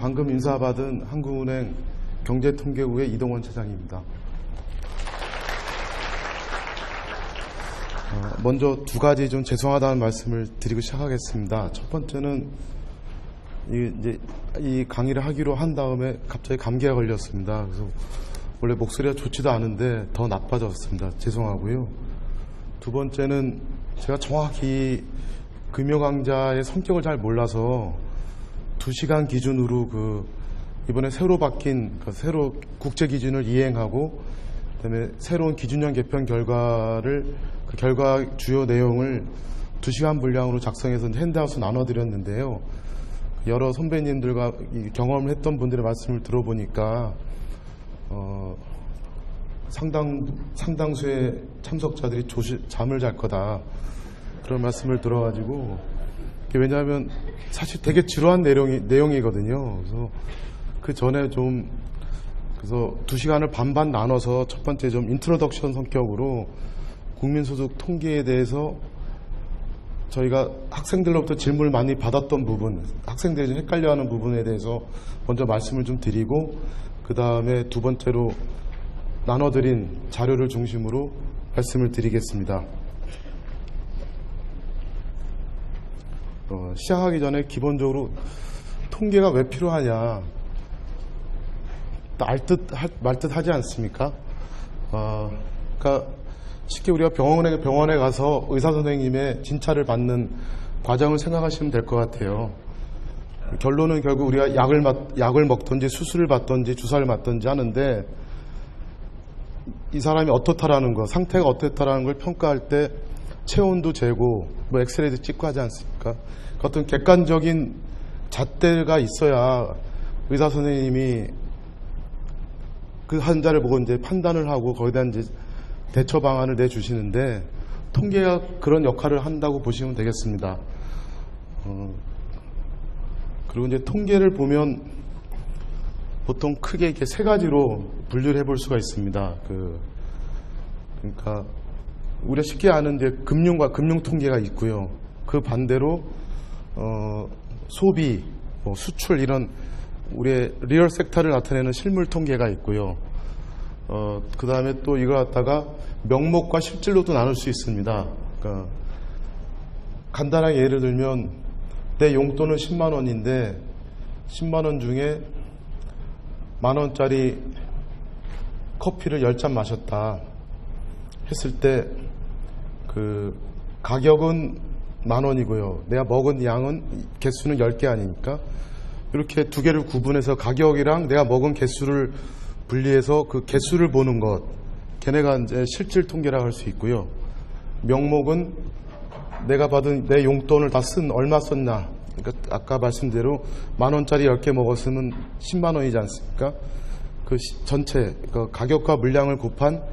방금 인사받은 한국은행 경제통계국의 이동원 차장입니다. 먼저 두 가지 좀 죄송하다는 말씀을 드리고 시작하겠습니다. 첫 번째는 이 강의를 하기로 한 다음에 갑자기 감기가 걸렸습니다. 그래서 원래 목소리가 좋지도 않은데 더 나빠졌습니다. 죄송하고요. 두 번째는 제가 정확히 금융강좌의 성격을 잘 몰라서 2시간 기준으로 이번에 새로 바뀐 새로 국제 기준을 이행하고 그다음에 새로운 기준형 개편 결과를 그 결과 주요 내용을 2시간 분량으로 작성해서 핸드아웃 나눠드렸는데요. 여러 선배님들과 경험을 했던 분들의 말씀을 들어보니까 상당수의 참석자들이 잠을 잘 거다 그런 말씀을 들어가지고 왜냐하면 사실 되게 지루한 내용이거든요. 그래서 그 전에 그래서 2시간을 반반 나눠서 첫 번째 좀 인트로덕션 성격으로 국민소득 통계에 대해서 저희가 학생들로부터 질문을 많이 받았던 부분, 학생들이 좀 헷갈려하는 부분에 대해서 먼저 말씀을 좀 드리고 그 다음에 두 번째로 나눠드린 자료를 중심으로 말씀을 드리겠습니다. 시작하기 전에 기본적으로 통계가 왜 필요하냐 말듯 하지 않습니까? 그러니까 쉽게 우리가 병원에 가서 의사 선생님의 진찰을 받는 과정을 생각하시면 될 것 같아요. 결론은 결국 우리가 약을 먹든지 수술을 받든지 주사를 맞든지 하는데 이 사람이 어떻다라는 거, 상태가 어떻다라는 걸 평가할 때 체온도 재고 엑스레이도 찍고 하지 않습니까? 어떤 객관적인 잣대가 있어야 의사 선생님이 그 환자를 보고 이제 판단을 하고 거기에 대한 이제 대처 방안을 내주시는데 통계가 그런 역할을 한다고 보시면 되겠습니다. 그리고 이제 통계를 보면 보통 크게 이렇게 세 가지로 분류를 해볼 수가 있습니다. 그러니까 우리가 쉽게 아는 이제 금융과 금융 통계가 있고요. 그 반대로 소비, 수출 이런 우리의 리얼 섹터를 나타내는 실물 통계가 있고요. 그 다음에 또 이걸 갖다가 명목과 실질로도 나눌 수 있습니다. 그러니까 간단하게 예를 들면 내 용돈은 10만 원인데 10만 원 중에 만 원짜리 커피를 10잔 마셨다 했을 때 그 가격은 만 원이고요. 내가 먹은 양은 개수는 10개 아니니까 이렇게 두 개를 구분해서 가격이랑 내가 먹은 개수를 분리해서 그 개수를 보는 것, 걔네가 이제 실질 통계라고 할 수 있고요. 명목은 내가 받은 내 용돈을 다 얼마 썼냐. 그러니까 아까 말씀대로 만 원짜리 10개 먹었으면 10만 원이지 않습니까? 그 전체 그 가격과 물량을 곱한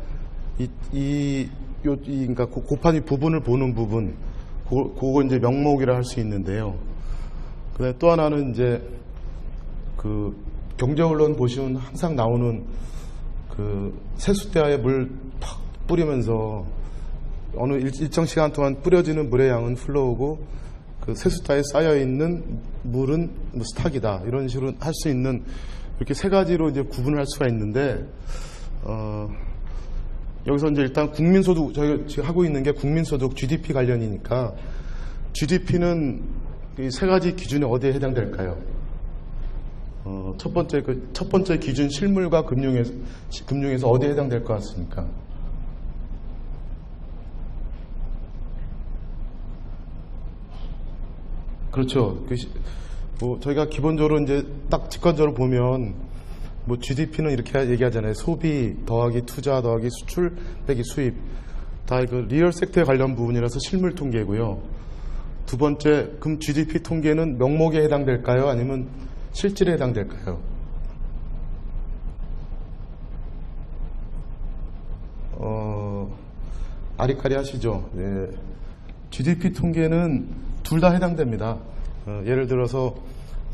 그러니까 곱한 이 부분을 보는 부분, 그거 이제 명목이라 할 수 있는데요. 그다음에 또 하나는 이제 그 경제 언론 보시면 항상 나오는 그 세숫대야에 물 팍 뿌리면서 어느 일정 시간 동안 뿌려지는 물의 양은 흘러오고 그 세숫자에 쌓여 있는 물은 스탁이다 이런 식으로 할 수 있는 이렇게 세 가지로 이제 구분을 할 수가 있는데 여기서 이제 일단 국민소득 저희가 지금 하고 있는 게 국민소득 GDP 관련이니까 GDP는 이 세 가지 기준에 어디에 해당될까요? 첫 번째 기준 실물과 금융에서 어디에 해당될 것 같습니까? 그렇죠. 저희가 기본적으로 이제 딱 직관적으로 보면 GDP는 이렇게 얘기하잖아요. 소비 더하기 투자 더하기 수출 빼기 수입. 다 그 리얼 섹터에 관련 부분이라서 실물 통계고요. 두 번째, 그럼 GDP 통계는 명목에 해당될까요? 아니면 실질에 해당될까요? 아리까리 하시죠. 예. GDP 통계는 둘 다 해당됩니다. 예를 들어서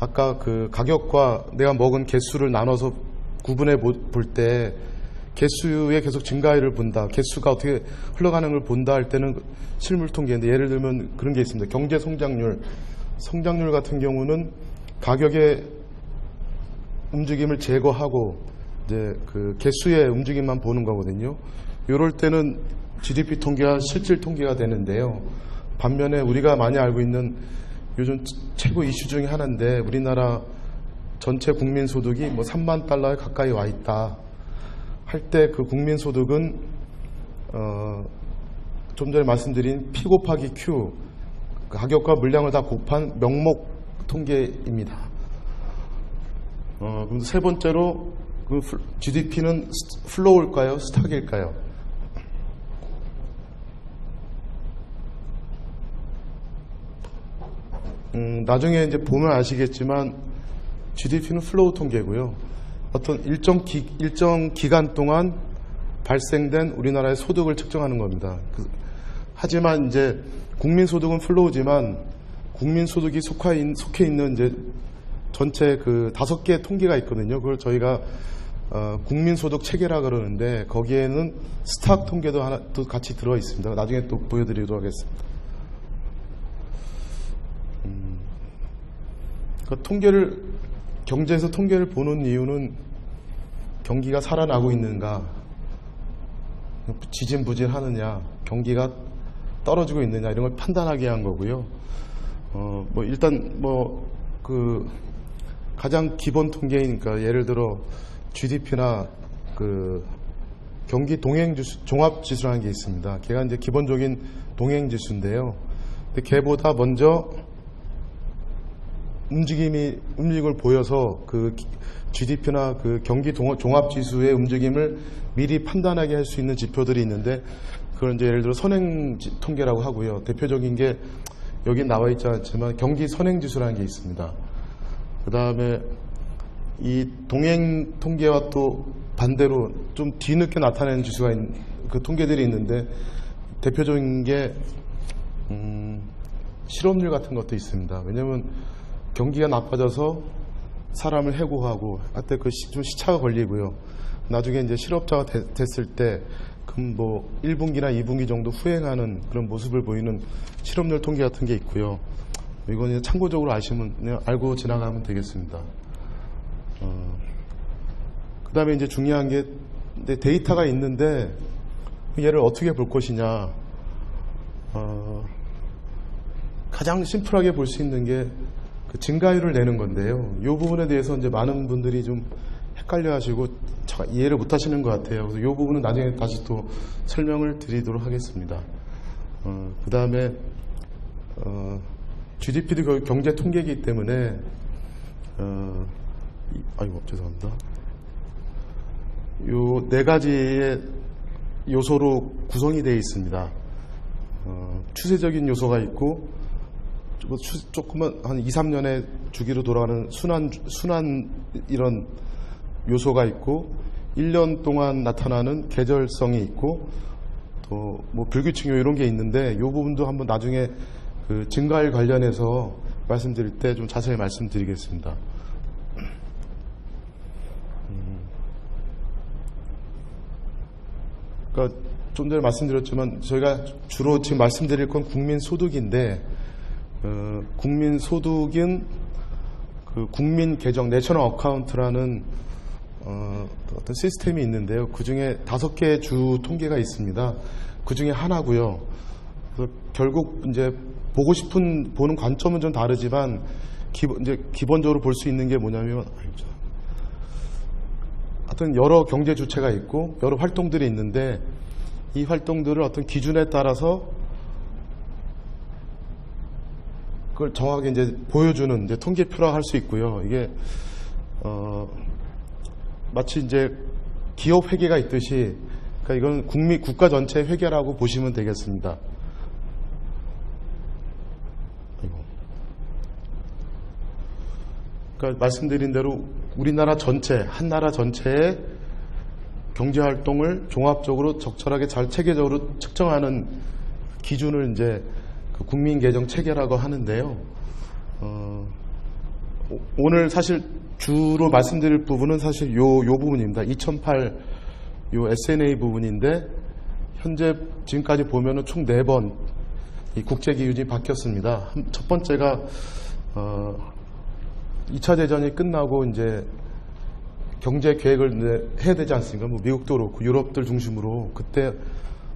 아까 그 가격과 내가 먹은 개수를 나눠서 구분해 볼 때 개수에 계속 증가율을 본다, 개수가 어떻게 흘러가는 걸 본다 할 때는 실물 통계인데, 예를 들면 그런 게 있습니다. 경제 성장률 같은 경우는 가격의 움직임을 제거하고 이제 그 개수의 움직임만 보는 거거든요. 이럴 때는 GDP 통계와 실질 통계가 되는데요. 반면에 우리가 많이 알고 있는 요즘 최고 이슈 중에 하나인데 우리나라 전체 국민소득이 뭐 3만 달러에 가까이 와 있다 할 때 그 국민소득은 좀 전에 말씀드린 P 곱하기 Q 가격과 물량을 다 곱한 명목 통계입니다. 그럼 세 번째로 그 GDP는 플로우일까요? 스탁일까요? 나중에 이제 보면 아시겠지만 GDP는 플로우 통계고요. 어떤 일정 기간 동안 발생된 우리나라의 소득을 측정하는 겁니다. 하지만 이제 국민소득은 플로우지만 국민소득이 속해 있는 이제 전체 그 5개의 통계가 있거든요. 그걸 저희가 국민소득 체계라 그러는데 거기에는 스탁 통계도 하나 또 같이 들어 있습니다. 나중에 또 보여드리도록 하겠습니다. 그 경제에서 통계를 보는 이유는 경기가 살아나고 있는가, 지진부진하느냐, 경기가 떨어지고 있느냐 이런 걸 판단하게 한 거고요. 뭐 일단 그 가장 기본 통계이니까 예를 들어 GDP나 그 경기 동행지수, 종합지수라는 게 있습니다. 걔가 이제 기본적인 동행지수인데요. 근데 걔보다 먼저 움직임을 보여서 그 GDP나 그 경기 종합지수의 움직임을 미리 판단하게 할 수 있는 지표들이 있는데 그걸 이제 예를 들어 선행 통계라고 하고요. 대표적인 게 여기 나와 있지 않지만 경기 선행지수라는 게 있습니다. 그 다음에 이 동행 통계와 또 반대로 좀 뒤늦게 나타내는 지수가 그 통계들이 있는데 대표적인 게 실업률 같은 것도 있습니다. 왜냐하면 경기가 나빠져서 사람을 해고하고 할때 그 좀 시차가 걸리고요. 나중에 이제 실업자가 됐을 때 그럼 뭐 1분기나 2분기 정도 후행하는 그런 모습을 보이는 실업률 통계 같은 게 있고요. 이건 참고적으로 알고 지나가면 되겠습니다. 그 다음에 이제 중요한 게 데이터가 있는데 얘를 어떻게 볼 것이냐. 가장 심플하게 볼 수 있는 게 그 증가율을 내는 건데요. 이 부분에 대해서 이제 많은 분들이 좀 헷갈려 하시고 이해를 못 하시는 것 같아요. 그래서 이 부분은 나중에 다시 또 설명을 드리도록 하겠습니다. 그 다음에 GDP도 경제 통계이기 때문에 죄송합니다. 요 4가지의 요소로 구성이 되어 있습니다. 추세적인 요소가 있고 조금만 한 2, 3년의 주기로 돌아가는 순환 이런 요소가 있고 1년 동안 나타나는 계절성이 있고 또 뭐 불규칙 이런 게 있는데 이 부분도 한번 나중에 그 증가율 관련해서 말씀드릴 때 좀 자세히 말씀드리겠습니다. 그러니까 좀 전에 말씀드렸지만 저희가 주로 지금 말씀드릴 건 국민소득인데 국민소득은 그 국민계정 내셔널 어카운트라는 어떤 시스템이 있는데요. 그 중에 5개의 주 통계가 있습니다. 그 중에 하나고요. 그래서 결국 이제 보는 관점은 좀 다르지만 기본적으로 볼 수 있는 게 뭐냐면 하여튼 여러 경제 주체가 있고 여러 활동들이 있는데 이 활동들을 어떤 기준에 따라서 그걸 정확하게 이제 보여주는 이제 통계표라 할 수 있고요. 이게 마치 이제 기업 회계가 있듯이 그러니까 이건 국가 전체 회계라고 보시면 되겠습니다. 그러니까 말씀드린 대로 우리나라 전체, 한 나라 전체의 경제 활동을 종합적으로 적절하게 잘 체계적으로 측정하는 기준을 이제 그 국민계정 체계라고 하는데요. 오늘 사실 주로 말씀드릴 부분은 사실 요 부분입니다. 2008 요 SNA 부분인데 현재 지금까지 보면은 총 4번 이 국제 기준이 바뀌었습니다. 첫 번째가 2차 대전이 끝나고 이제 경제 계획을 이제 해야 되지 않습니까? 뭐 미국도 그렇고 유럽들 중심으로 그때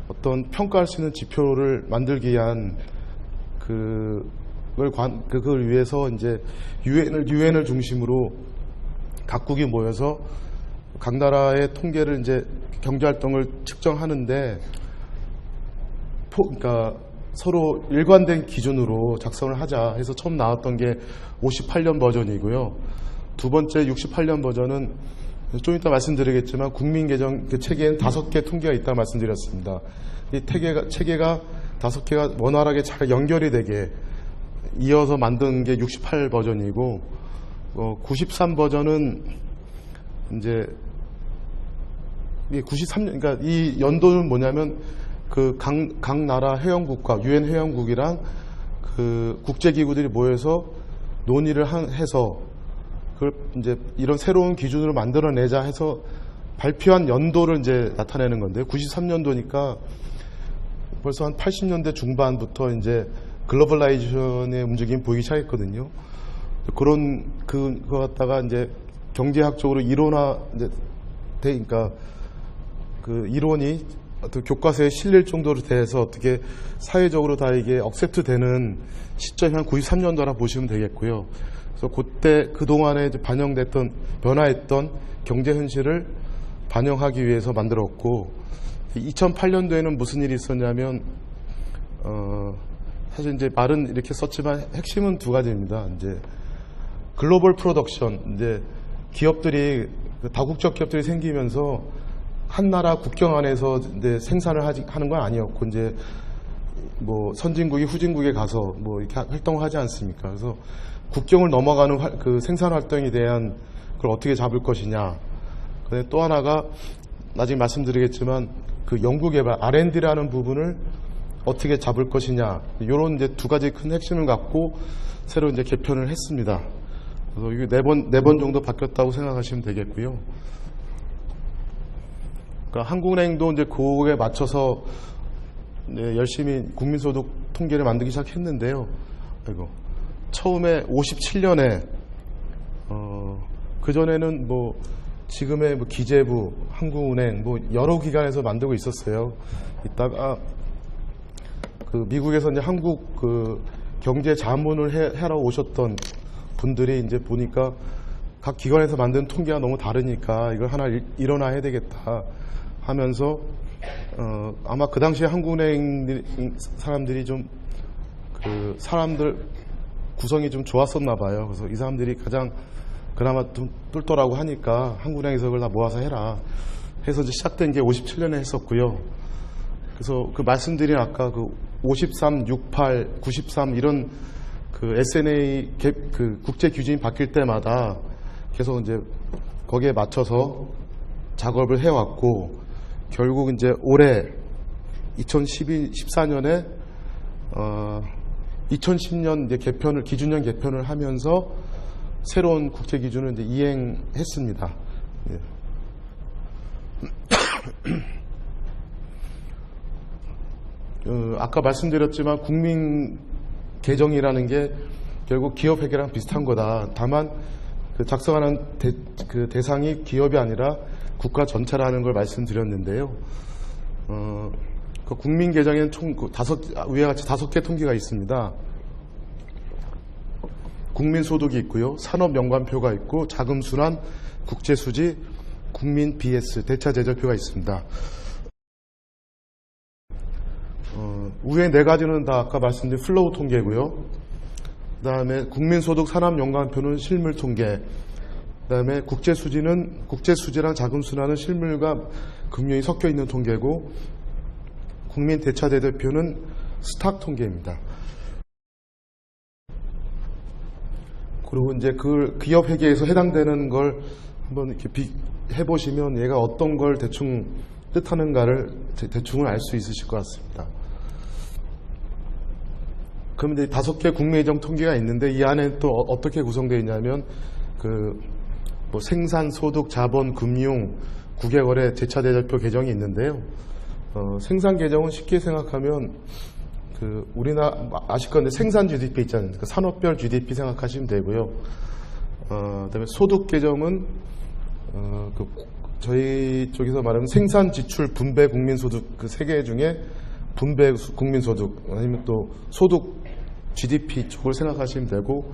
어떤 평가할 수 있는 지표를 만들기 위한 그걸 위해서 이제 유엔을 중심으로 각국이 모여서 각 나라의 통계를 이제 경제 활동을 측정하는데 그러니까 서로 일관된 기준으로 작성을 하자 해서 처음 나왔던 게 58년 버전이고요. 두 번째 68년 버전은 좀 이따 말씀드리겠지만 국민계정 그 체계에는 5개 통계가 있다고 말씀드렸습니다. 이 체계가 5개가 원활하게 잘 연결이 되게 이어서 만든 게 68 버전이고 93 버전은 이제 93년 그러니까 이 연도는 뭐냐면 그 각 나라 회원국과 유엔 회원국이랑 그 국제기구들이 모여서 논의를 해서 그걸 이제 이런 새로운 기준으로 만들어내자 해서 발표한 연도를 이제 나타내는 건데 93년도니까 벌써 한 80년대 중반부터 이제 글로벌라이제이션의 움직임이 보이기 시작했거든요. 그런 그거 갖다가 이제 경제학적으로 이론화 이제 되니까 그 이론이 어떤 교과서에 실릴 정도로 돼서 어떻게 사회적으로 다 이게 억셉트 되는 시점이 한 93년도라 보시면 되겠고요. 그래서 그때 그동안에 이제 반영됐던 변화했던 경제 현실을 반영하기 위해서 만들었고 2008년도에는 무슨 일이 있었냐면 사실 이제 말은 이렇게 썼지만 핵심은 두 가지입니다. 이제 글로벌 프로덕션 이제 기업들이 다국적 기업들이 생기면서 한 나라 국경 안에서 이제 생산을 하는 건 아니었고 이제 뭐 선진국이 후진국에 가서 뭐 이렇게 활동을 하지 않습니까? 그래서 국경을 넘어가는 그 생산 활동에 대한 그걸 어떻게 잡을 것이냐. 근데 또 하나가 나중에 말씀드리겠지만 그 연구개발 R&D라는 부분을 어떻게 잡을 것이냐. 이런 이제 두 가지 큰 핵심을 갖고 새로 이제 개편을 했습니다. 그래서 이게 네 번 정도 바뀌었다고 생각하시면 되겠고요. 그러니까 한국은행도 이제 그거에 맞춰서 이제 열심히 국민소득 통계를 만들기 시작했는데요. 처음에 57년에 그 전에는 뭐 지금의 뭐 기재부, 한국은행 뭐 여러 기관에서 만들고 있었어요. 이따가 그 미국에서 이제 한국 그 경제 자문을 하러 오셨던 분들이 이제 보니까 각 기관에서 만든 통계가 너무 다르니까 이걸 하나 일어나야 되겠다 하면서 아마 그 당시에 한국은행 사람들이 좀 그 사람들 구성이 좀 좋았었나 봐요. 그래서 이 사람들이 가장 그나마 좀 똘똘하고 하니까 한국은행에서 그걸 다 모아서 해라 해서 이제 시작된 게 57년에 했었고요. 그래서 그 말씀드린 아까 그 53, 68, 93 이런 그 SNA 그 국제 규정이 바뀔 때마다 계속 이제 거기에 맞춰서 작업을 해왔고 결국 이제 올해 2014년에 2010년 이제 기준년 개편을 하면서 새로운 국제 기준을 이제 이행했습니다. 예. 아까 말씀드렸지만 국민 계정이라는 게 결국 기업회계랑 비슷한 거다. 다만 그 작성하는 그 대상이 기업이 아니라 국가 전체라는 걸 말씀드렸는데요. 그 국민 계정에는 총 위와 같이 5개 통계가 있습니다. 국민소득이 있고요. 산업연관표가 있고 자금순환, 국제수지, 국민 BS, 대차제절표가 있습니다. 위에 4가지는 다 아까 말씀드린 플로우 통계고요. 그 다음에 국민소득 산업연관표는 실물 통계. 그 다음에 국제수지랑 자금순환은 실물과 금융이 섞여 있는 통계고, 국민 대차제절표는 스탁 통계입니다. 그리고 이제 그 기업 회계에서 해당되는 걸 한번 이렇게 해보시면 얘가 어떤 걸 대충 뜻하는가를 대충은 알 수 있으실 것 같습니다. 그럼 이제 5개 국민계정 통계가 있는데 이 안에 또 어떻게 구성되어 있냐면 뭐 생산, 소득, 자본, 금융, 국외거래, 제차제절표 계정이 있는데요. 생산 계정은 쉽게 생각하면 우리나라 아실 건데 생산 GDP 있잖아요. 그러니까 산업별 GDP 생각하시면 되고요. 그다음에 소득 계정은 저희 쪽에서 말하는 생산, 지출, 분배, 국민소득 그 세 개 중에 분배, 국민소득 아니면 또 소득, GDP 쪽을 생각하시면 되고,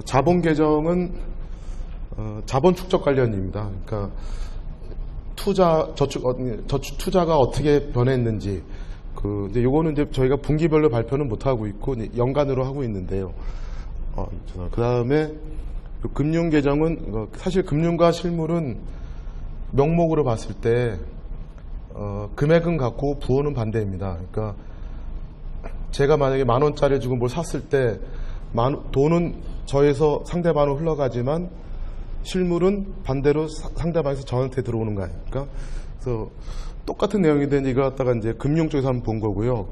자본 계정은 자본 축적 관련입니다. 그러니까 투자가 어떻게 변했는지, 근데 요거는 이제 저희가 분기별로 발표는 못 하고 있고 연간으로 하고 있는데요. 그 다음에 금융 계정은 사실 금융과 실물은 명목으로 봤을 때 금액은 같고 부호는 반대입니다. 그러니까 제가 만약에 10,000원짜리 주고 뭘 샀을 때 돈은 저에서 상대방으로 흘러가지만 실물은 반대로 상대방에서 저한테 들어오는 거 아닙니까? 그래서 똑같은 내용인데 이거 갖다가 이제 금융 쪽에서 한번 본 거고요.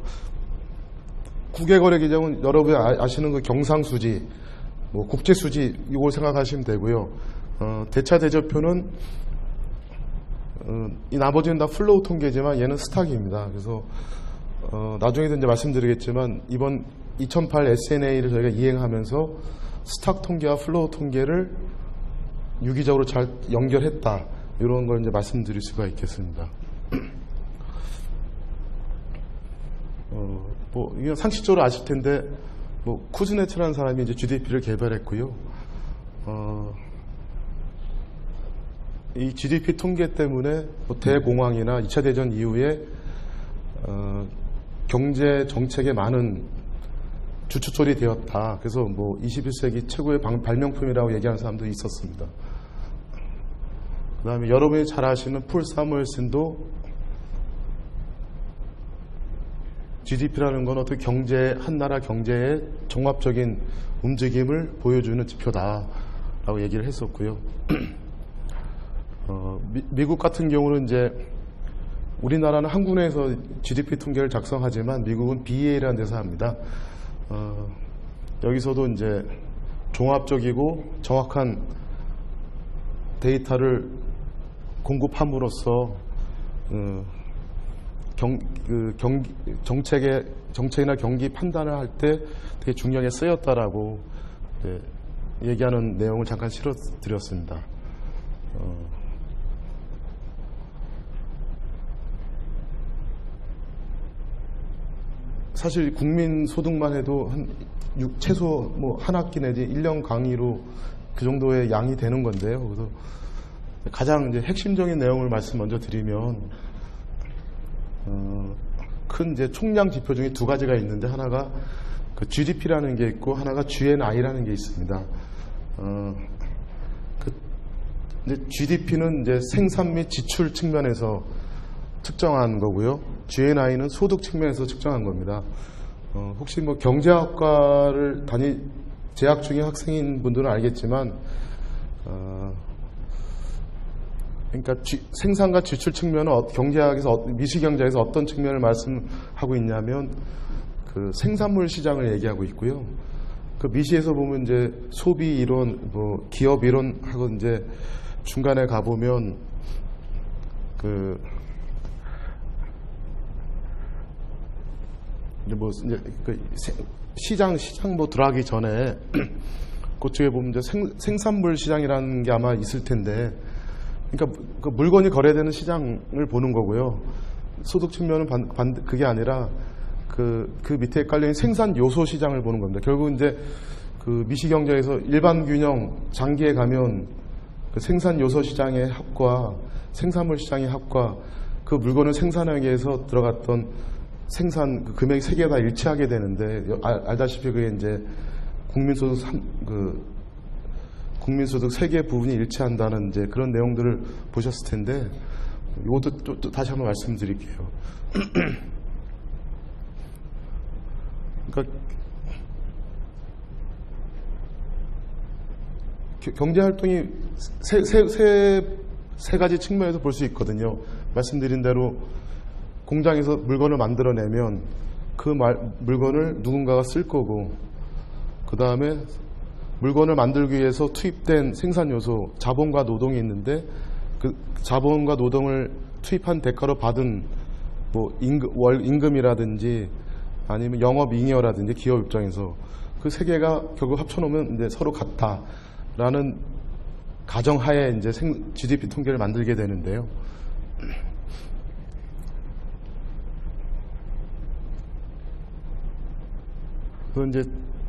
국외거래 계정은 여러분이 아시는 그 경상수지, 뭐 국제수지 이걸 생각하시면 되고요. 대차 대조표는 이 나머지는 다 플로우 통계지만 얘는 스탁입니다. 그래서 나중에도 이제 말씀드리겠지만 이번 2008 SNA를 저희가 이행하면서 스탁 통계와 플로우 통계를 유기적으로 잘 연결했다. 이런 걸 이제 말씀드릴 수가 있겠습니다. 이건 상식적으로 아실 텐데, 쿠즈네츠라는 사람이 이제 GDP를 개발했고요. 이 GDP 통계 때문에 대공황이나 2차 대전 이후에 경제 정책에 많은 주춧돌이 되었다. 그래서 21세기 최고의 발명품이라고 얘기하는 사람도 있었습니다. 그 다음에 여러분이 잘 아시는 폴 사무엘슨도 GDP라는 건 어떤 한 나라 경제의 종합적인 움직임을 보여주는 지표다라고 얘기를 했었고요. 미국 같은 경우는 이제 우리나라는 한국내에서 GDP 통계를 작성하지만 미국은 BEA라는 데서 합니다. 여기서도 이제 종합적이고 정확한 데이터를 공급함으로써 정책이나 경기 판단을 할 때 되게 중요하게 쓰였다라고 얘기하는 내용을 잠깐 실어드렸습니다. 사실 국민 소득만 해도 최소 한 학기 내지 1년 강의로 그 정도의 양이 되는 건데요. 그래서 가장 이제 핵심적인 내용을 말씀 먼저 드리면, 큰 이제 총량 지표 중에 두 가지가 있는데, 하나가 그 GDP라는 게 있고 하나가 GNI라는 게 있습니다. 이제 GDP는 이제 생산 및 지출 측면에서 측정한 거고요. GNI는 소득 측면에서 측정한 겁니다. 혹시 경제학과를 재학 중인 학생인 분들은 알겠지만, 그러니까 생산과 지출 측면은 경제학에서, 미시경제에서 어떤 측면을 말씀하고 있냐면 그 생산물 시장을 얘기하고 있고요. 그 미시에서 보면 이제 소비 이론, 기업 이론하고 이제 중간에 가보면 시장 들어가기 전에 그쪽에 보면 이제 생산물 시장이라는 게 아마 있을 텐데, 그러니까 그 물건이 거래되는 시장을 보는 거고요. 소득 측면은 그게 아니라 그 밑에 깔려있는 생산 요소 시장을 보는 겁니다. 결국 이제 그 미시경제에서 일반 균형 장기에 가면 그 생산 요소 시장의 합과 생산물 시장의 합과 그 물건을 생산하기 위해서 들어갔던 생산 그 금액 세 개가 일치하게 되는데, 알다시피 그게 이제 국민소득 세 개 부분이 일치한다는 이제 그런 내용들을 보셨을 텐데, 이것도 또 다시 한번 말씀드릴게요. 그러니까 경제 활동이 세 가지 측면에서 볼 수 있거든요. 말씀드린 대로 공장에서 물건을 만들어내면 그 물건을 누군가가 쓸 거고, 그 다음에 물건을 만들기 위해서 투입된 생산 요소, 자본과 노동이 있는데, 그 자본과 노동을 투입한 대가로 받은 임금이라든지 아니면 영업잉여라든지 기업 입장에서 그 세 개가 결국 합쳐놓으면 이제 서로 같다라는 가정하에 이제 GDP 통계를 만들게 되는데요. 그 이제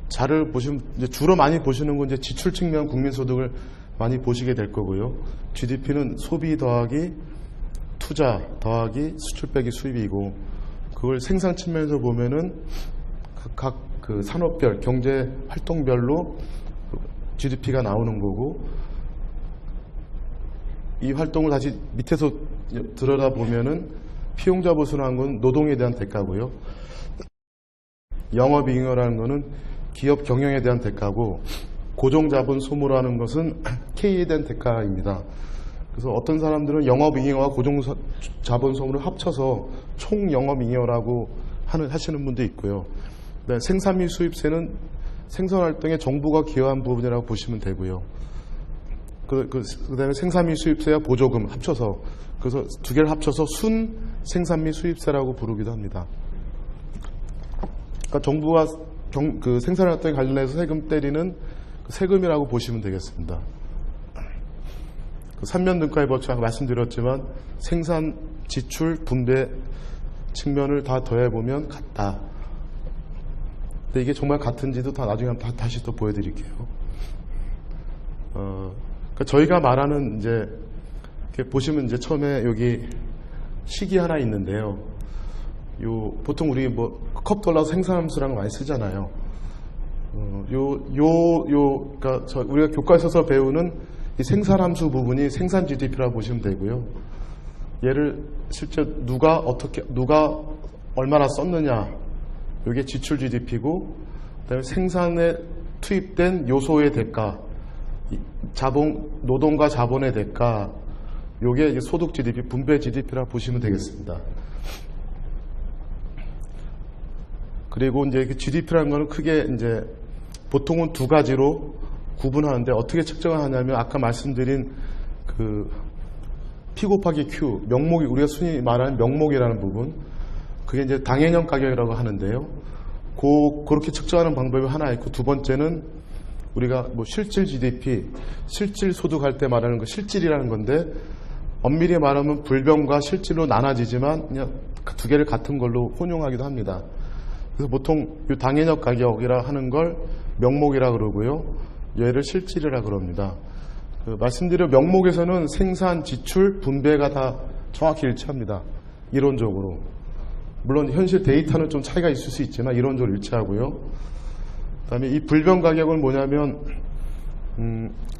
자를 보시면 이제 주로 많이 보시는 건 이제 지출 측면 국민소득을 많이 보시게 될 거고요. GDP는 소비 더하기 투자 더하기 수출 빼기 수입이고, 그걸 생산 측면에서 보면은 각 그 산업별 경제 활동별로 GDP가 나오는 거고, 이 활동을 다시 밑에서 들여다보면은 피용자 보수라는 건 노동에 대한 대가고요. 영업이익이라는 것은 기업 경영에 대한 대가고, 고정자본 소모라는 것은 K에 대한 대가입니다. 그래서 어떤 사람들은 영업이익과 고정자본 소모를 합쳐서 총영업이익이라고 하시는 분도 있고요. 네, 생산 및 수입세는 생산활동에 정부가 기여한 부분이라고 보시면 되고요. 그다음에 생산 및 수입세와 보조금 합쳐서, 그래서 두 개를 합쳐서 순 생산 및 수입세라고 부르기도 합니다. 그러니까 정부가 그 생산활동에 관련해서 세금 때리는 세금이라고 보시면 되겠습니다. 그 삼면등가의 법칙 아까 말씀드렸지만 생산, 지출, 분배 측면을 다 더해보면 같다. 근데 이게 정말 같은지도 다 나중에 다시 또 보여드릴게요. 그러니까 저희가 말하는 이제 이렇게 보시면 이제 처음에 여기 식이 하나 있는데요. 보통 우리 뭐 컵돌라 생산함수라는 거 많이 쓰잖아요. 그러니까 우리가 교과서에서 배우는 이 생산함수 부분이 생산 GDP라고 보시면 되고요. 얘를 실제 누가 얼마나 썼느냐, 이게 지출 GDP고, 그다음에 생산에 투입된 요소의 대가, 노동과 자본의 대가, 요게 이제 소득 GDP, 분배 GDP라고 보시면 되겠습니다. 그리고 이제 GDP라는 거는 크게 이제 보통은 두 가지로 구분하는데, 어떻게 측정을 하냐면 아까 말씀드린 그 P 곱하기 Q, 명목이, 우리가 순위 말하는 명목이라는 부분, 그게 이제 당해형 가격이라고 하는데요. 그렇게 측정하는 방법이 하나 있고, 두 번째는 우리가 뭐 실질 GDP, 실질 소득할 때 말하는 거 실질이라는 건데, 엄밀히 말하면 불변과 실질로 나눠지지만 그냥 두 개를 같은 걸로 혼용하기도 합니다. 그래서 보통 이 당해형 가격이라 하는 걸 명목이라 그러고요. 얘를 실질이라 그럽니다. 말씀드린 명목에서는 생산, 지출, 분배가 다 정확히 일치합니다. 이론적으로. 물론 현실 데이터는 좀 차이가 있을 수 있지만 이론적으로 일치하고요. 그 다음에 이 불변 가격은 뭐냐면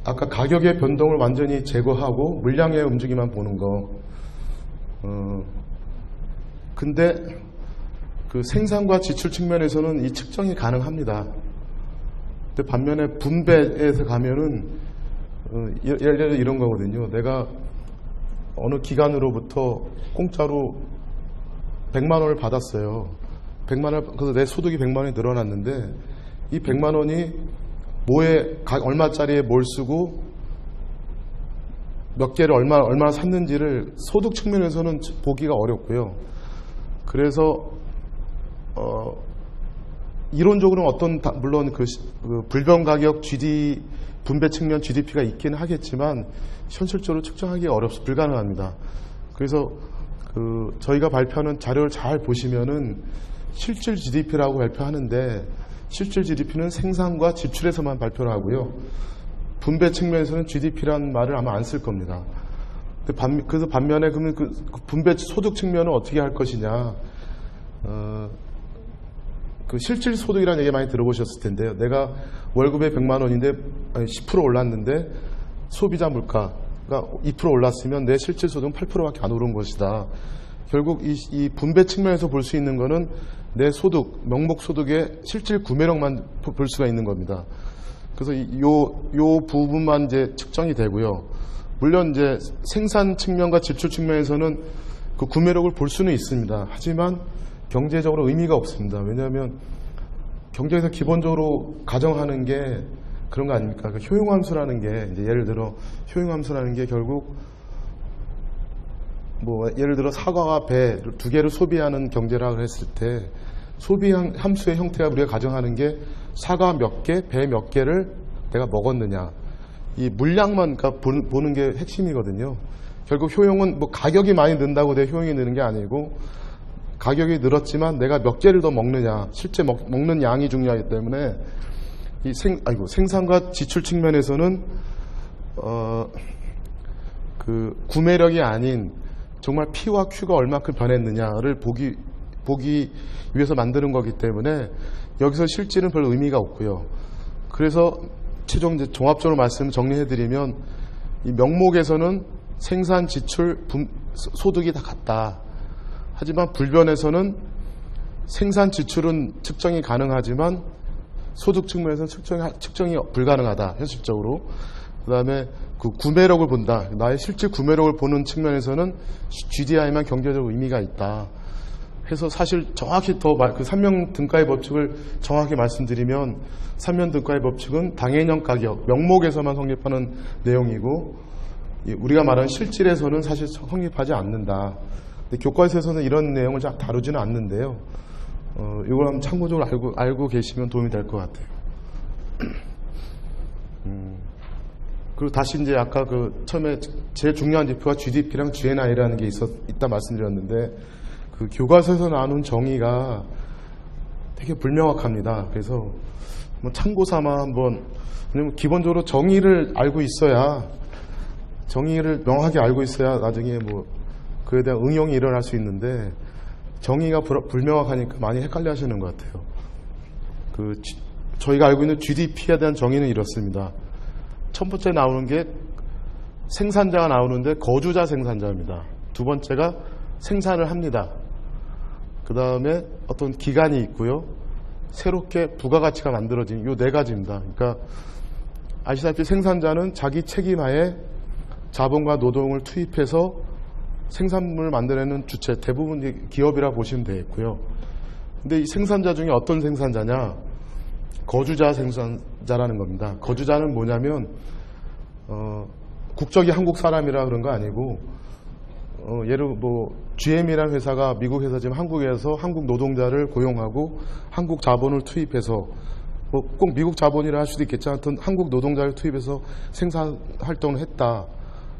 아까 가격의 변동을 완전히 제거하고 물량의 움직임만 보는 거. 근데 그 생산과 지출 측면에서는 이 측정이 가능합니다. 근데 반면에 분배에서 가면은 예를 들어 이런 거거든요. 내가 어느 기관으로부터 공짜로 100만 원을 받았어요. 100만 원, 그래서 내 소득이 100만 원이 늘어났는데 이 100만 원이 얼마짜리에 뭘 쓰고 몇 개를 얼마나 샀는지를 소득 측면에서는 보기가 어렵고요. 그래서 이론적으로는 물론 그 불변 가격 분배 측면 GDP가 있기는 하겠지만 현실적으로 측정하기 불가능합니다. 그래서 저희가 발표하는 자료를 잘 보시면은 실질 GDP라고 발표하는데, 실질 GDP는 생산과 지출에서만 발표를 하고요. 분배 측면에서는 GDP라는 말을 아마 안 쓸 겁니다. 그래서 반면에 그러면 그 분배 소득 측면은 어떻게 할 것이냐. 그 실질 소득이라는 얘기 많이 들어보셨을 텐데요. 내가 월급에 100만 원인데 10% 올랐는데 소비자 물가가 2% 올랐으면 내 실질 소득은 8%밖에 안 오른 것이다. 결국 이 분배 측면에서 볼 수 있는 거는 내 소득, 명목 소득의 실질 구매력만 볼 수가 있는 겁니다. 그래서 요 부분만 이제 측정이 되고요. 물론 이제 생산 측면과 지출 측면에서는 그 구매력을 볼 수는 있습니다. 하지만 경제적으로 의미가 없습니다. 왜냐하면 경제에서 기본적으로 가정하는 게 그런 거 아닙니까? 그 효용함수라는 게 이제 예를 들어 효용함수라는 게 결국 뭐 예를 들어 사과와 배 두 개를 소비하는 경제라고 했을 때 소비 함수의 형태가 우리가 가정하는 게 사과 몇 개, 배 몇 개를 내가 먹었느냐. 이 물량만 그러니까 보는 게 핵심이거든요. 결국 효용은 뭐 가격이 많이 는다고 내 효용이 느는 게 아니고 가격이 늘었지만 내가 몇 개를 더 먹느냐, 실제 먹는 양이 중요하기 때문에 이 생산과 지출 측면에서는 그 구매력이 아닌 정말 P와 Q가 얼마큼 변했느냐를 보기 위해서 만드는 거기 때문에 여기서 실질은 별 의미가 없고요. 그래서 최종 이제 종합적으로 말씀 정리해드리면 이 명목에서는 생산, 지출, 소득이 다 같다. 하지만 불변에서는 생산, 지출은 측정이 가능하지만 소득 측면에서는 측정이 불가능하다. 현실적으로. 그 다음에 그 구매력을 본다. 나의 실질 구매력을 보는 측면에서는 GDI만 경제적 의미가 있다. 해서 사실 정확히 더 그 삼명 등가의 법칙을 정확히 말씀드리면 삼명 등가의 법칙은 당해형 가격, 명목에서만 성립하는 내용이고 우리가 말하는 실질에서는 사실 성립하지 않는다. 근데 교과서에서는 이런 내용을 잘 다루지는 않는데요. 이걸 한번 참고적으로 알고 계시면 도움이 될 것 같아요. 그리고 다시 이제 아까 그 처음에 제일 중요한 지표가 GDP랑 GNI라는 게 있다 말씀드렸는데 그 교과서에서 나오는 정의가 되게 불명확합니다. 그래서 뭐 참고 삼아 한번, 왜냐면 기본적으로 정의를 알고 있어야, 정의를 명확하게 알고 있어야 나중에 뭐 그에 대한 응용이 일어날 수 있는데 정의가 불명확하니까 많이 헷갈려 하시는 것 같아요. 저희가 알고 있는 GDP에 대한 정의는 이렇습니다. 첫 번째 나오는 게 생산자가 나오는데 거주자 생산자입니다. 두 번째가 생산을 합니다. 그 다음에 어떤 기간이 있고요. 새롭게 부가가치가 만들어진 이 네 가지입니다. 그러니까 아시다시피 생산자는 자기 책임하에 자본과 노동을 투입해서 생산물을 만들어내는 주체, 대부분 기업이라 보시면 되겠고요. 근데 이 생산자 중에 어떤 생산자냐? 거주자 생산자라는 겁니다. 거주자는 뭐냐면 국적이 한국 사람이라 그런 거 아니고 예를 뭐 GM이라는 회사가 미국 회사지만 한국에서 한국 노동자를 고용하고 한국 자본을 투입해서 뭐 꼭 미국 자본이라 할 수도 있겠지만 하여튼 한국 노동자를 투입해서 생산 활동을 했다.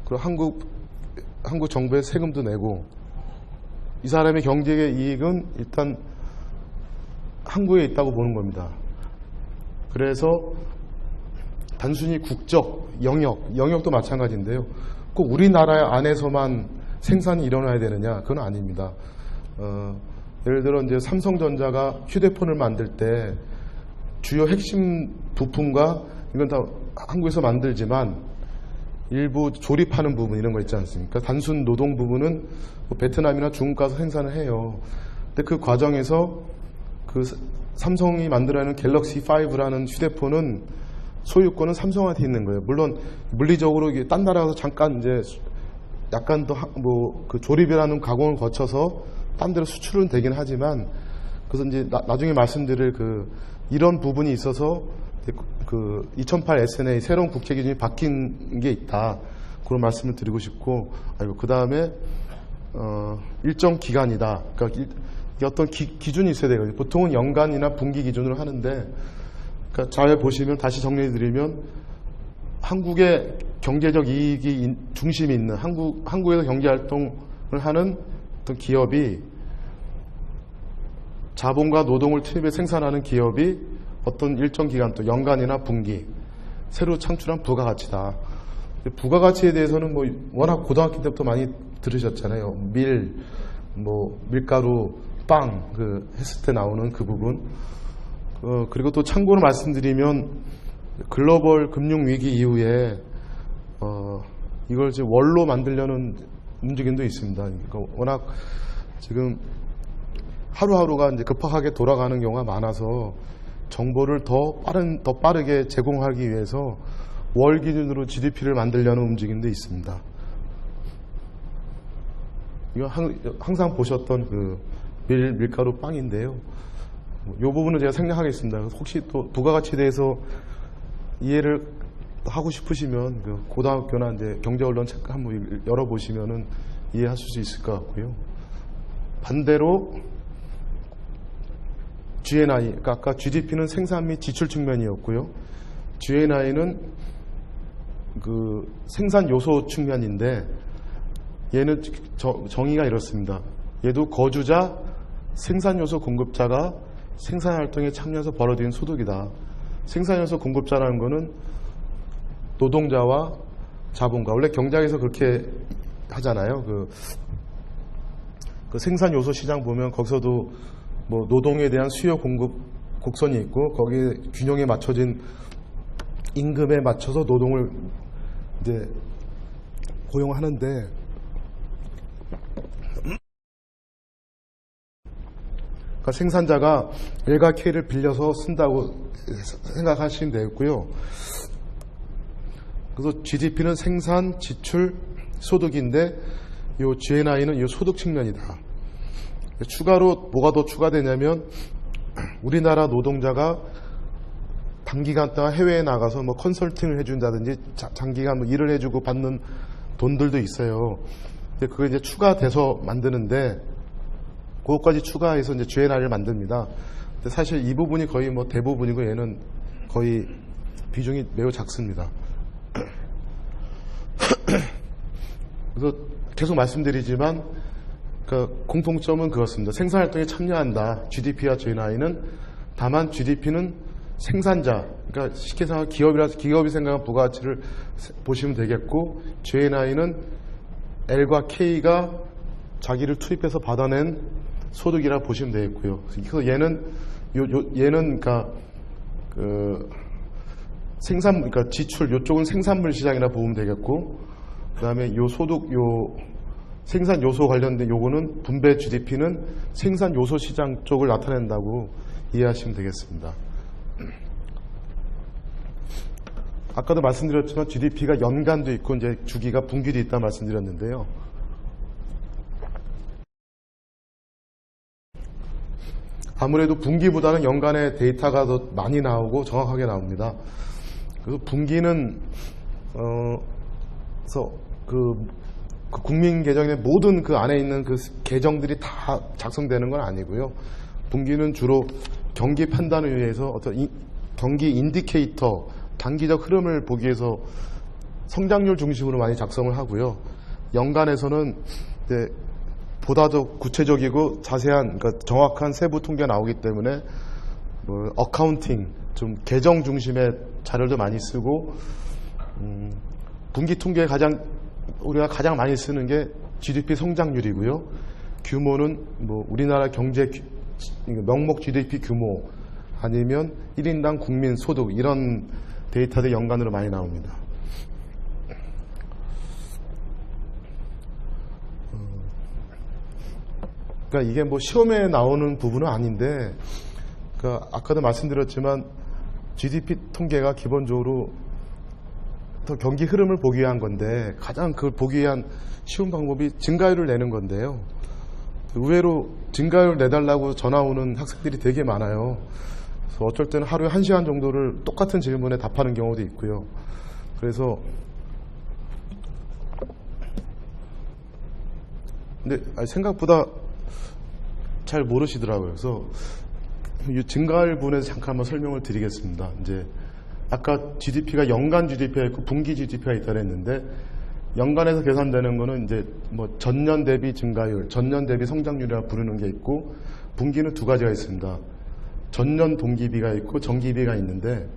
그리고 한국 정부에 세금도 내고 이 사람의 경제의 이익은 일단 한국에 있다고 보는 겁니다. 그래서 단순히 국적, 영역도 마찬가지인데요. 꼭 우리나라 안에서만 생산이 일어나야 되느냐? 그건 아닙니다. 예를 들어 이제 삼성전자가 휴대폰을 만들 때 주요 핵심 부품과 이건 다 한국에서 만들지만 일부 조립하는 부분 이런 거 있지 않습니까? 단순 노동 부분은 뭐 베트남이나 중국 가서 생산을 해요. 근데 그 과정에서 그 삼성이 만들어내는 갤럭시 5라는 휴대폰은 소유권은 삼성한테 있는 거예요. 물론 물리적으로 이게 딴 나라 가서 잠깐 이제 약간 더 뭐 그 조립이라는 가공을 거쳐서 딴 데로 수출은 되긴 하지만 그래서 이제 나중에 말씀드릴 이런 부분이 있어서 그 2008 SNA 새로운 국회 기준이 바뀐 게 있다. 그런 말씀을 드리고 싶고, 그 다음에 일정 기간이다. 그러니까 이게 어떤 기준이 있어야 되거든요. 보통은 연간이나 분기 기준으로 하는데, 그러니까 잘 보시면 다시 정리해드리면 한국의 경제적 이익이 중심이 있는 한국에서 경제 활동을 하는 어떤 기업이 자본과 노동을 투입해 생산하는 기업이 어떤 일정 기간 또 연간이나 분기 새로 창출한 부가가치다. 부가가치에 대해서는 뭐 워낙 고등학교 때부터 많이 들으셨잖아요. 밀가루, 빵 했을 때 나오는 그 부분. 그리고 또 참고로 말씀드리면 글로벌 금융 위기 이후에 이걸 이제 월로 만들려는 움직임도 있습니다. 그러니까 워낙 지금 하루하루가 이제 급하게 돌아가는 경우가 많아서 정보를 더 빠르게 제공하기 위해서 월 기준으로 GDP를 만들려는 움직임도 있습니다. 이거 항상 보셨던 밀가루 빵인데요. 이 부분은 제가 생략하겠습니다. 혹시 또 부가가치에 대해서 이해를 하고 싶으시면 고등학교나 이제 경제언론 책 한번 열어보시면은 이해하실 수 있을 것 같고요. 반대로 GNI, 그러니까 아까 GDP는 생산 및 지출 측면이었고요. GNI는 그 생산 요소 측면인데 얘는 정의가 이렇습니다. 얘도 거주자, 생산 요소 공급자가 생산 활동에 참여해서 벌어들인 소득이다. 생산 요소 공급자라는 거는 노동자와 자본가. 원래 경제학에서 그렇게 하잖아요. 그 생산 요소 시장 보면 거기서도 뭐 노동에 대한 수요 공급 곡선이 있고 거기에 균형에 맞춰진 임금에 맞춰서 노동을 이제 고용하는데 그러니까 생산자가 L과 K를 빌려서 쓴다고 생각하시면 되겠고요. 그래서 GDP는 생산, 지출, 소득인데 요 GNI는 이 소득 측면이다. 추가로 뭐가 더 추가되냐면 우리나라 노동자가 단기간 동안 해외에 나가서 뭐 컨설팅을 해준다든지 장기간 뭐 일을 해주고 받는 돈들도 있어요. 근데 그게 이제 추가돼서 만드는데 그것까지 추가해서 이제 GNI를 만듭니다. 근데 사실 이 부분이 거의 뭐 대부분이고 얘는 거의 비중이 매우 작습니다. 그래서 계속 말씀드리지만 그 공통점은 그렇습니다. 생산활동에 참여한다. GDP와 GNI는 다만 GDP는 생산자, 그러니까 쉽게 생각하면 기업이 생각한 부가가치를 보시면 되겠고 GNI는 L과 K가 자기를 투입해서 받아낸 소득이라 보시면 되겠고요. 그래서 얘는 그러니까 그 그러니까 지출 요쪽은 생산물 시장이라 보면 되겠고 그다음에 요 소득 생산 요소 관련된 요거는 분배 GDP는 생산 요소 시장 쪽을 나타낸다고 이해하시면 되겠습니다. 아까도 말씀드렸지만 GDP가 연간도 있고 이제 주기가 분기도 있다 말씀드렸는데요. 아무래도 분기보다는 연간의 데이터가 더 많이 나오고 정확하게 나옵니다. 그래서 분기는 그래서 그 국민 계정의 모든 그 안에 있는 그 계정들이 다 작성되는 건 아니고요. 분기는 주로 경기 판단을 위해서 어떤 경기 인디케이터, 단기적 흐름을 보기 위해서 성장률 중심으로 많이 작성을 하고요. 연간에서는 이제 보다 더 구체적이고 자세한, 그러니까 정확한 세부 통계가 나오기 때문에 뭐 어카운팅, 좀 계정 중심의 자료도 많이 쓰고 분기 통계에 우리가 가장 많이 쓰는 게 GDP 성장률이고요. 규모는 뭐 우리나라 경제 명목 GDP 규모 아니면 1인당 국민 소득 이런 데이터들 연간으로 많이 나옵니다. 그러니까 이게 뭐 시험에 나오는 부분은 아닌데, 그러니까 아까도 말씀드렸지만 GDP 통계가 기본적으로 더 경기 흐름을 보기 위한 건데 가장 그걸 보기 위한 쉬운 방법이 증가율을 내는 건데요. 의외로 증가율 내달라고 전화 오는 학생들이 되게 많아요. 그래서 어쩔 때는 하루에 1시간 정도를 똑같은 질문에 답하는 경우도 있고요. 그래서 근데 생각보다 잘 모르시더라고요. 그래서 이 증가율 부분에서 잠깐 한번 설명을 드리겠습니다. 이제 아까 GDP가 연간 GDP가 있고 분기 GDP가 있다고 했는데 연간에서 계산되는 거는 이제 뭐 전년 대비 증가율, 전년 대비 성장률이라 부르는 게 있고 분기는 두 가지가 있습니다. 전년 동기비가 있고 정기비가 있는데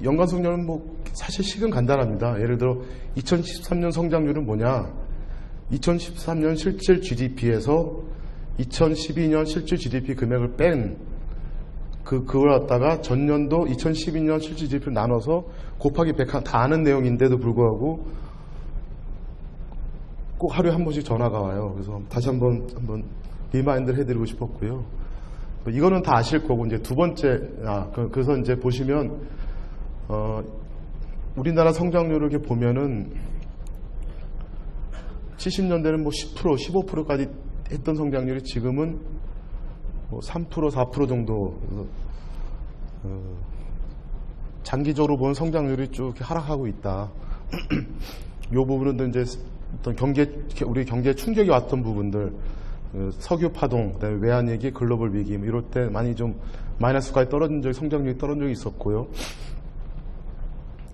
연간 성장률은 뭐 사실 식은 간단합니다. 예를 들어 2013년 성장률은 뭐냐? 2013년 실질 GDP에서 2012년 실질 GDP 금액을 뺀 그걸 갖다가 전년도 2012년 실질 GDP를 나눠서 곱하기 100 다 아는 내용인데도 불구하고 꼭 하루에 한 번씩 전화가 와요. 그래서 다시 한번 리마인드를 해드리고 싶었고요. 이거는 다 아실 거고 이제 두 번째 그래서 이제 보시면 우리나라 성장률을 이렇게 보면은 70년대는 뭐 10%, 15%까지 했던 성장률이 지금은 뭐 3%, 4% 정도 장기적으로 보면 성장률이 쭉 하락하고 있다. 이 부분은 이제 어떤 우리 경제에 충격이 왔던 부분들, 석유 파동, 그다음에 외환위기, 글로벌 위기 뭐 이럴 때 많이 좀 마이너스까지 떨어진 적이 성장률이 떨어진 적이 있었고요.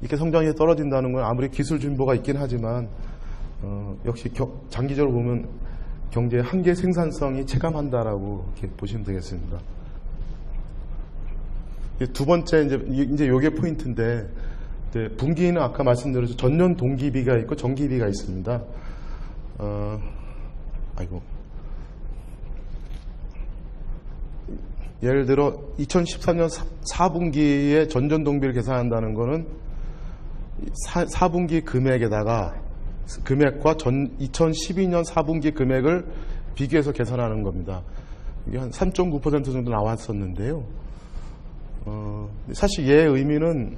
이렇게 성장이 떨어진다는 건 아무리 기술 진보가 있긴 하지만 역시 장기적으로 보면 경제의 한계 생산성이 체감한다라고 이렇게 보시면 되겠습니다. 두 번째 이제 요게 포인트인데, 분기는 아까 말씀드렸죠. 전년 동기비가 있고 정기비가 있습니다. 예를 들어 2013년 4분기에 전년 동기를 계산한다는 것은 4분기 금액과 2012년 4분기 금액을 비교해서 계산하는 겁니다. 이게 한 3.9% 정도 나왔었는데요. 사실 얘의 의미는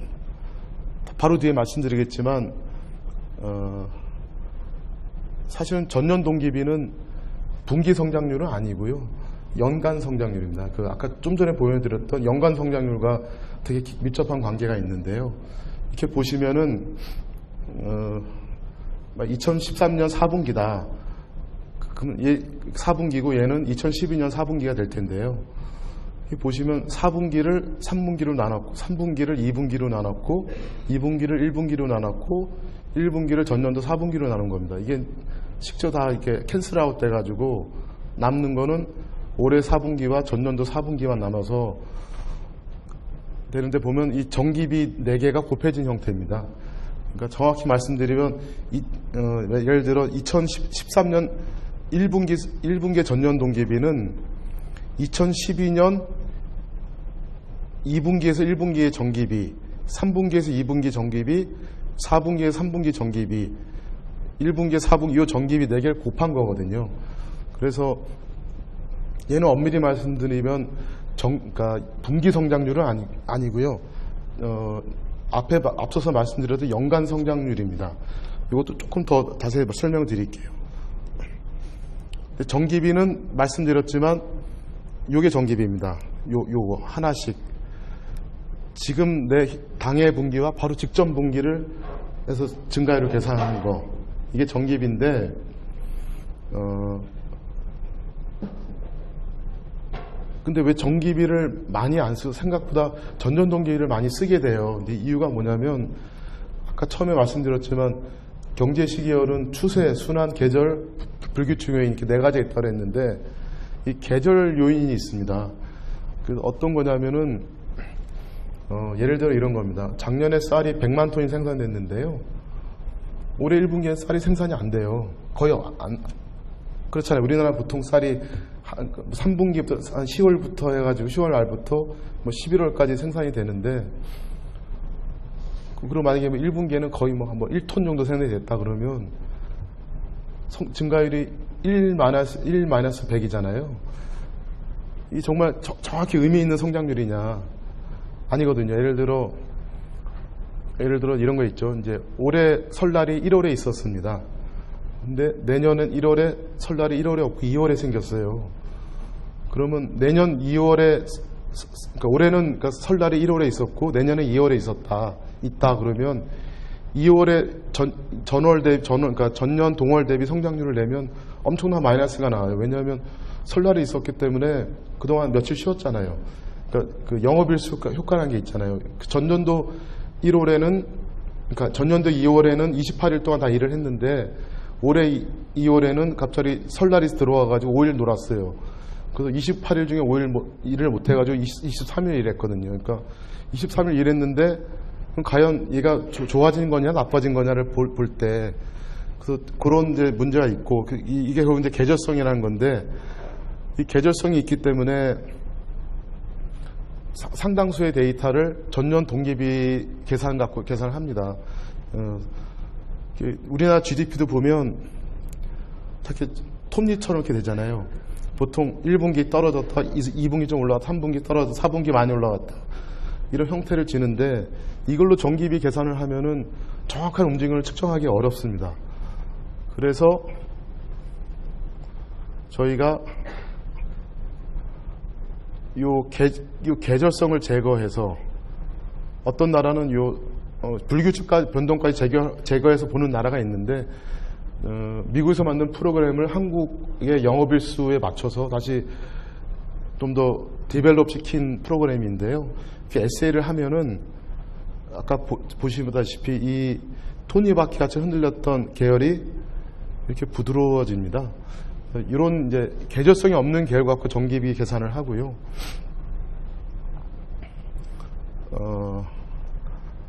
바로 뒤에 말씀드리겠지만, 사실은 전년 동기비는 분기 성장률은 아니고요, 연간 성장률입니다. 아까 좀 전에 보여드렸던 연간 성장률과 되게 밀접한 관계가 있는데요. 이렇게 보시면은 2013년 4분기다. 그럼 4분기고 얘는 2012년 4분기가 될 텐데요. 보시면 4분기를 3분기로 나눴고, 3분기를 2분기로 나눴고, 2분기를 1분기로 나눴고, 1분기를 전년도 4분기로 나눈 겁니다. 이게 식조 다 이렇게 캔슬아웃 돼가지고 남는 거는 올해 4분기와 전년도 4분기만 남아서 되는데, 보면 이 정기비 4개가 곱해진 형태입니다. 그러니까 정확히 말씀드리면 예를 들어 2013년 1분기 전년 동기비는 2012년 2분기에서 1분기의 정기비, 3분기에서 2분기 정기비, 4분기에서 3분기 정기비, 1분기에 4분기 이 정기비 4개를 곱한 거거든요. 그래서 얘는 엄밀히 말씀드리면 그러니까 분기 성장률은 아니고요. 앞서서 말씀드렸던 연간 성장률입니다. 이것도 조금 더 자세히 설명을 드릴게요. 정기비는 말씀드렸지만 요게 정기비입니다. 요거 하나씩. 지금 내 당해 분기와 바로 직전 분기를 해서 증가율을 계산하는 거. 이게 정기비인데, 근데 왜 정기비를 많이 안 쓰고 생각보다 전년 동기비를 많이 쓰게 돼요? 근데 이유가 뭐냐면, 아까 처음에 말씀드렸지만 경제 시기열은 추세, 순환, 계절, 불규칙 요인 이렇게 4가지가 있다고 했는데, 이 계절 요인이 있습니다. 그 어떤 거냐면은 예를 들어 이런 겁니다. 작년에 쌀이 100만 톤이 생산됐는데요, 올해 1분기에 쌀이 생산이 안 돼요. 거의 그렇잖아요. 우리나라 보통 쌀이 3분기부터 한 10월부터 해가지고 10월 말부터 뭐 11월까지 생산이 되는데, 그리고 만약에 1분기에는 거의 뭐 1톤 정도 생산이 됐다 그러면 증가율이 1-100이잖아요. 이 정말 정확히 의미 있는 성장률이냐? 아니거든요. 예를 들어 이런 거 있죠. 이제 올해 설날이 1월에 있었습니다. 근데 내년은 1월에 설날이 1월에 없고 2월에 생겼어요. 그러면 내년 2월에, 그러니까 올해는 그러니까 설날이 1월에 있었고 내년에 2월에 있다 그러면 2월에 그러니까 전년 동월 대비 성장률을 내면 엄청난 마이너스가 나와요. 왜냐하면 설날이 있었기 때문에 그동안 며칠 쉬었잖아요. 그러니까 그 영업일수 효과라는 게 있잖아요. 전년도 1월에는, 그러니까 전년도 2월에는 28일 동안 다 일을 했는데 올해 2월에는 갑자기 설날이 들어와가지고 5일 놀았어요. 그래서 28일 중에 5일 일을 못해가지고 23일 일했거든요. 그러니까 23일 일했는데 그럼 과연 얘가 좋아진 거냐 나빠진 거냐를 볼 때, 그래서 그런 이제 문제가 있고, 이게 결국 이제 계절성이라는 건데, 이 계절성이 있기 때문에 상당수의 데이터를 전년 동기비 계산을 합니다. 우리나라 GDP도 보면 이렇게 톱니처럼 이렇게 되잖아요. 보통 1분기 떨어졌다, 2분기 좀 올라갔다, 3분기 떨어졌다, 4분기 많이 올라갔다, 이런 형태를 지는데, 이걸로 정기비 계산을 하면은 정확한 움직임을 측정하기 어렵습니다. 그래서 저희가 요 계절성을 제거해서, 어떤 나라는 불규칙 변동까지 제거해서 보는 나라가 있는데, 미국에서 만든 프로그램을 한국의 영업일수에 맞춰서 다시 좀 더 디벨롭 시킨 프로그램인데요. 이렇게 에세이를 하면은 아까 보시다시피 이 톱니바퀴 같이 흔들렸던 계열이 이렇게 부드러워집니다. 이런 이제 계절성이 없는 계열 갖고 전기비 계산을 하고요.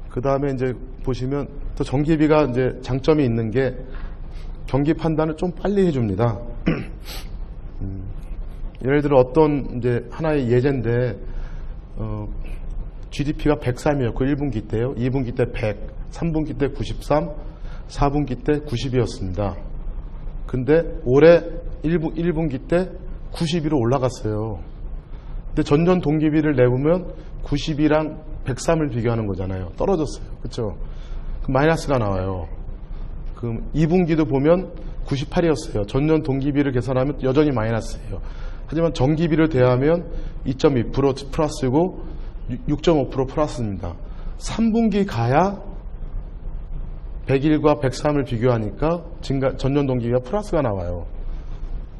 그 다음에 이제 보시면 또 전기비가 이제 장점이 있는 게 경기 판단을 좀 빨리 해줍니다. 예를 들어 어떤 이제 하나의 예제인데, GDP가 103이었고 1분기 때요. 2분기 때 100, 3분기 때 93, 4분기 때 90이었습니다. 근데 올해 1분기 때 92로 올라갔어요. 근데 전년 동기비를 내보면 92랑 103을 비교하는 거잖아요. 떨어졌어요. 그렇죠? 마이너스가 나와요. 그럼 2분기도 보면 98이었어요. 전년 동기비를 계산하면 여전히 마이너스예요. 하지만 전기비를 대하면 2.2% 플러스고 6.5% 플러스입니다. 3분기 가야 101과 103을 비교하니까 전년 동기비가 플러스가 나와요.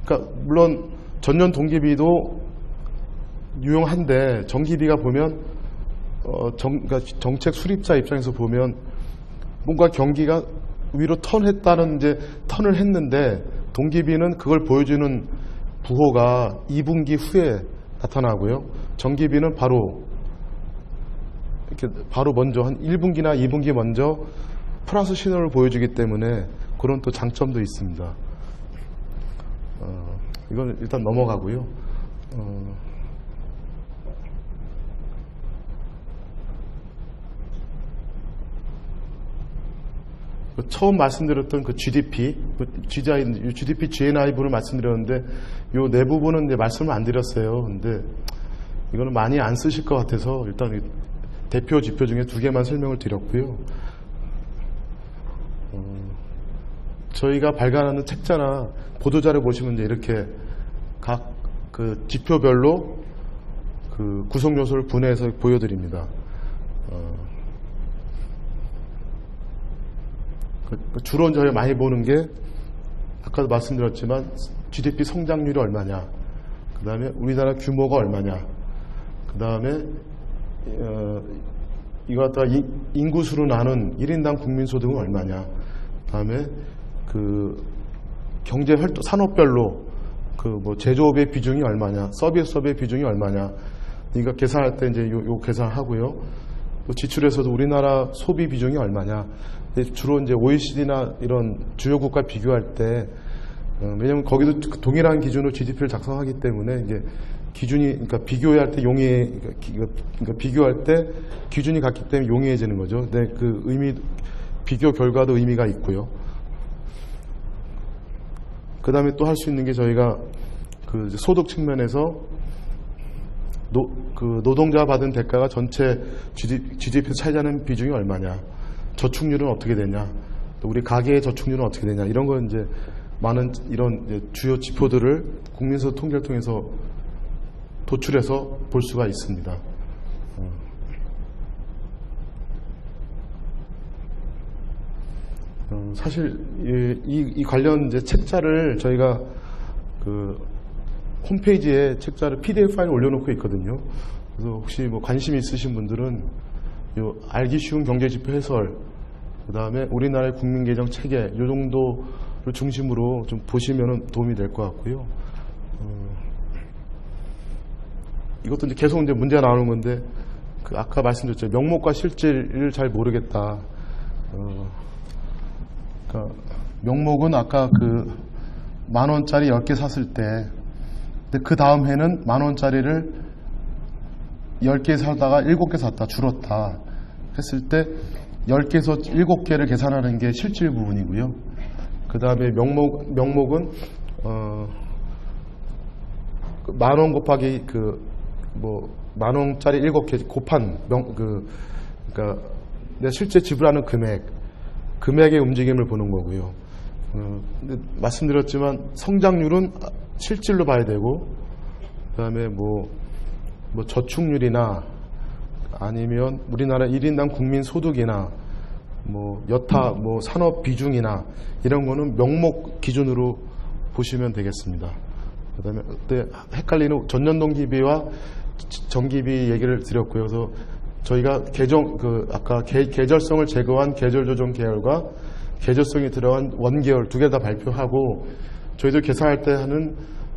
그러니까 물론 전년 동기비도 유용한데 전기비가 보면 그러니까 정책 수립자 입장에서 보면 뭔가 경기가 위로 턴을 했는데 동기비는 그걸 보여주는 부호가 2분기 후에 나타나고요. 전기비는 바로 먼저 한 1분기나 2분기 먼저 플러스 신호를 보여주기 때문에 그런 또 장점도 있습니다. 이건 일단 넘어가고요. 처음 말씀드렸던 그 GDP, GDP GNI 부분을 말씀드렸는데 요 네 부분은 이제 말씀을 안 드렸어요. 근데 이거는 많이 안 쓰실 것 같아서 일단 대표 지표 중에 두 개만 설명을 드렸고요. 저희가 발간하는 책자나 보도자료 보시면 이제 이렇게 각 그 지표별로 그 구성 요소를 분해해서 보여드립니다. 주로 저희가 많이 보는 게 아까도 말씀드렸지만 GDP 성장률이 얼마냐, 그 다음에 우리나라 규모가 얼마냐, 그 다음에 이거 갖다가 인구수로 나눈 1인당 국민소득은 얼마냐, 그 다음에 그 경제활동 산업별로 그 뭐 제조업의 비중이 얼마냐, 서비스업의 비중이 얼마냐, 그러니까 계산할 때 이제 요 계산하고요. 또 지출에서도 우리나라 소비 비중이 얼마냐. 주로 이제 OECD나 이런 주요 국가 비교할 때, 왜냐면 거기도 동일한 기준으로 GDP를 작성하기 때문에 이제 기준이, 그러니까 비교할 때 그러니까 비교할 때 기준이 같기 때문에 용이해지는 거죠. 근데 그 비교 결과도 의미가 있고요. 그 다음에 또 할 수 있는 게 저희가 그 소득 측면에서 노동자 받은 대가가 전체 GDP에서 차지하는 비중이 얼마냐, 저축률은 어떻게 되냐, 또 우리 가계의 저축률은 어떻게 되냐, 이런 건 이제 많은 이런 이제 주요 지표들을 국민소득 통계를 통해서 도출해서 볼 수가 있습니다. 사실 이 관련 이제 책자를 저희가 그 홈페이지에 책자를 PDF 파일 올려놓고 있거든요. 그래서 혹시 뭐 관심 있으신 분들은 요 알기 쉬운 경제지표 해설, 그 다음에 우리나라의 국민계정 체계, 요 정도를 중심으로 좀 보시면 도움이 될 것 같고요. 이것도 이제 계속 이제 문제가 나오는 건데, 그 아까 말씀드렸죠. 명목과 실질을 잘 모르겠다. 그러니까 명목은 아까 그 10,000원짜리 10개 샀을 때, 근데 그 다음 해는 10,000원짜리를 10개 사다가 7개 샀다, 줄었다 했을 때 10개에서 7개를 계산하는 게 실질 부분이고요. 그 다음에 명목은 10,000원 곱하기 뭐 10,000원짜리 7개 곱한 그러니까 내가 실제 지불하는 금액의 움직임을 보는 거고요. 근데 말씀드렸지만 성장률은 실질로 봐야 되고, 그 다음에 뭐 저축률이나 아니면 우리나라 1인당 국민 소득이나 뭐 여타 뭐 산업 비중이나 이런 거는 명목 기준으로 보시면 되겠습니다. 그 다음에 그때 헷갈리는 전년 동기비와 전기비 얘기를 드렸고요. 그래서 저희가 아까 계절성을 제거한 계절 조정 계열과 계절성이 들어간 원계열 두 개 다 발표하고, 저희들 계산할 때 하는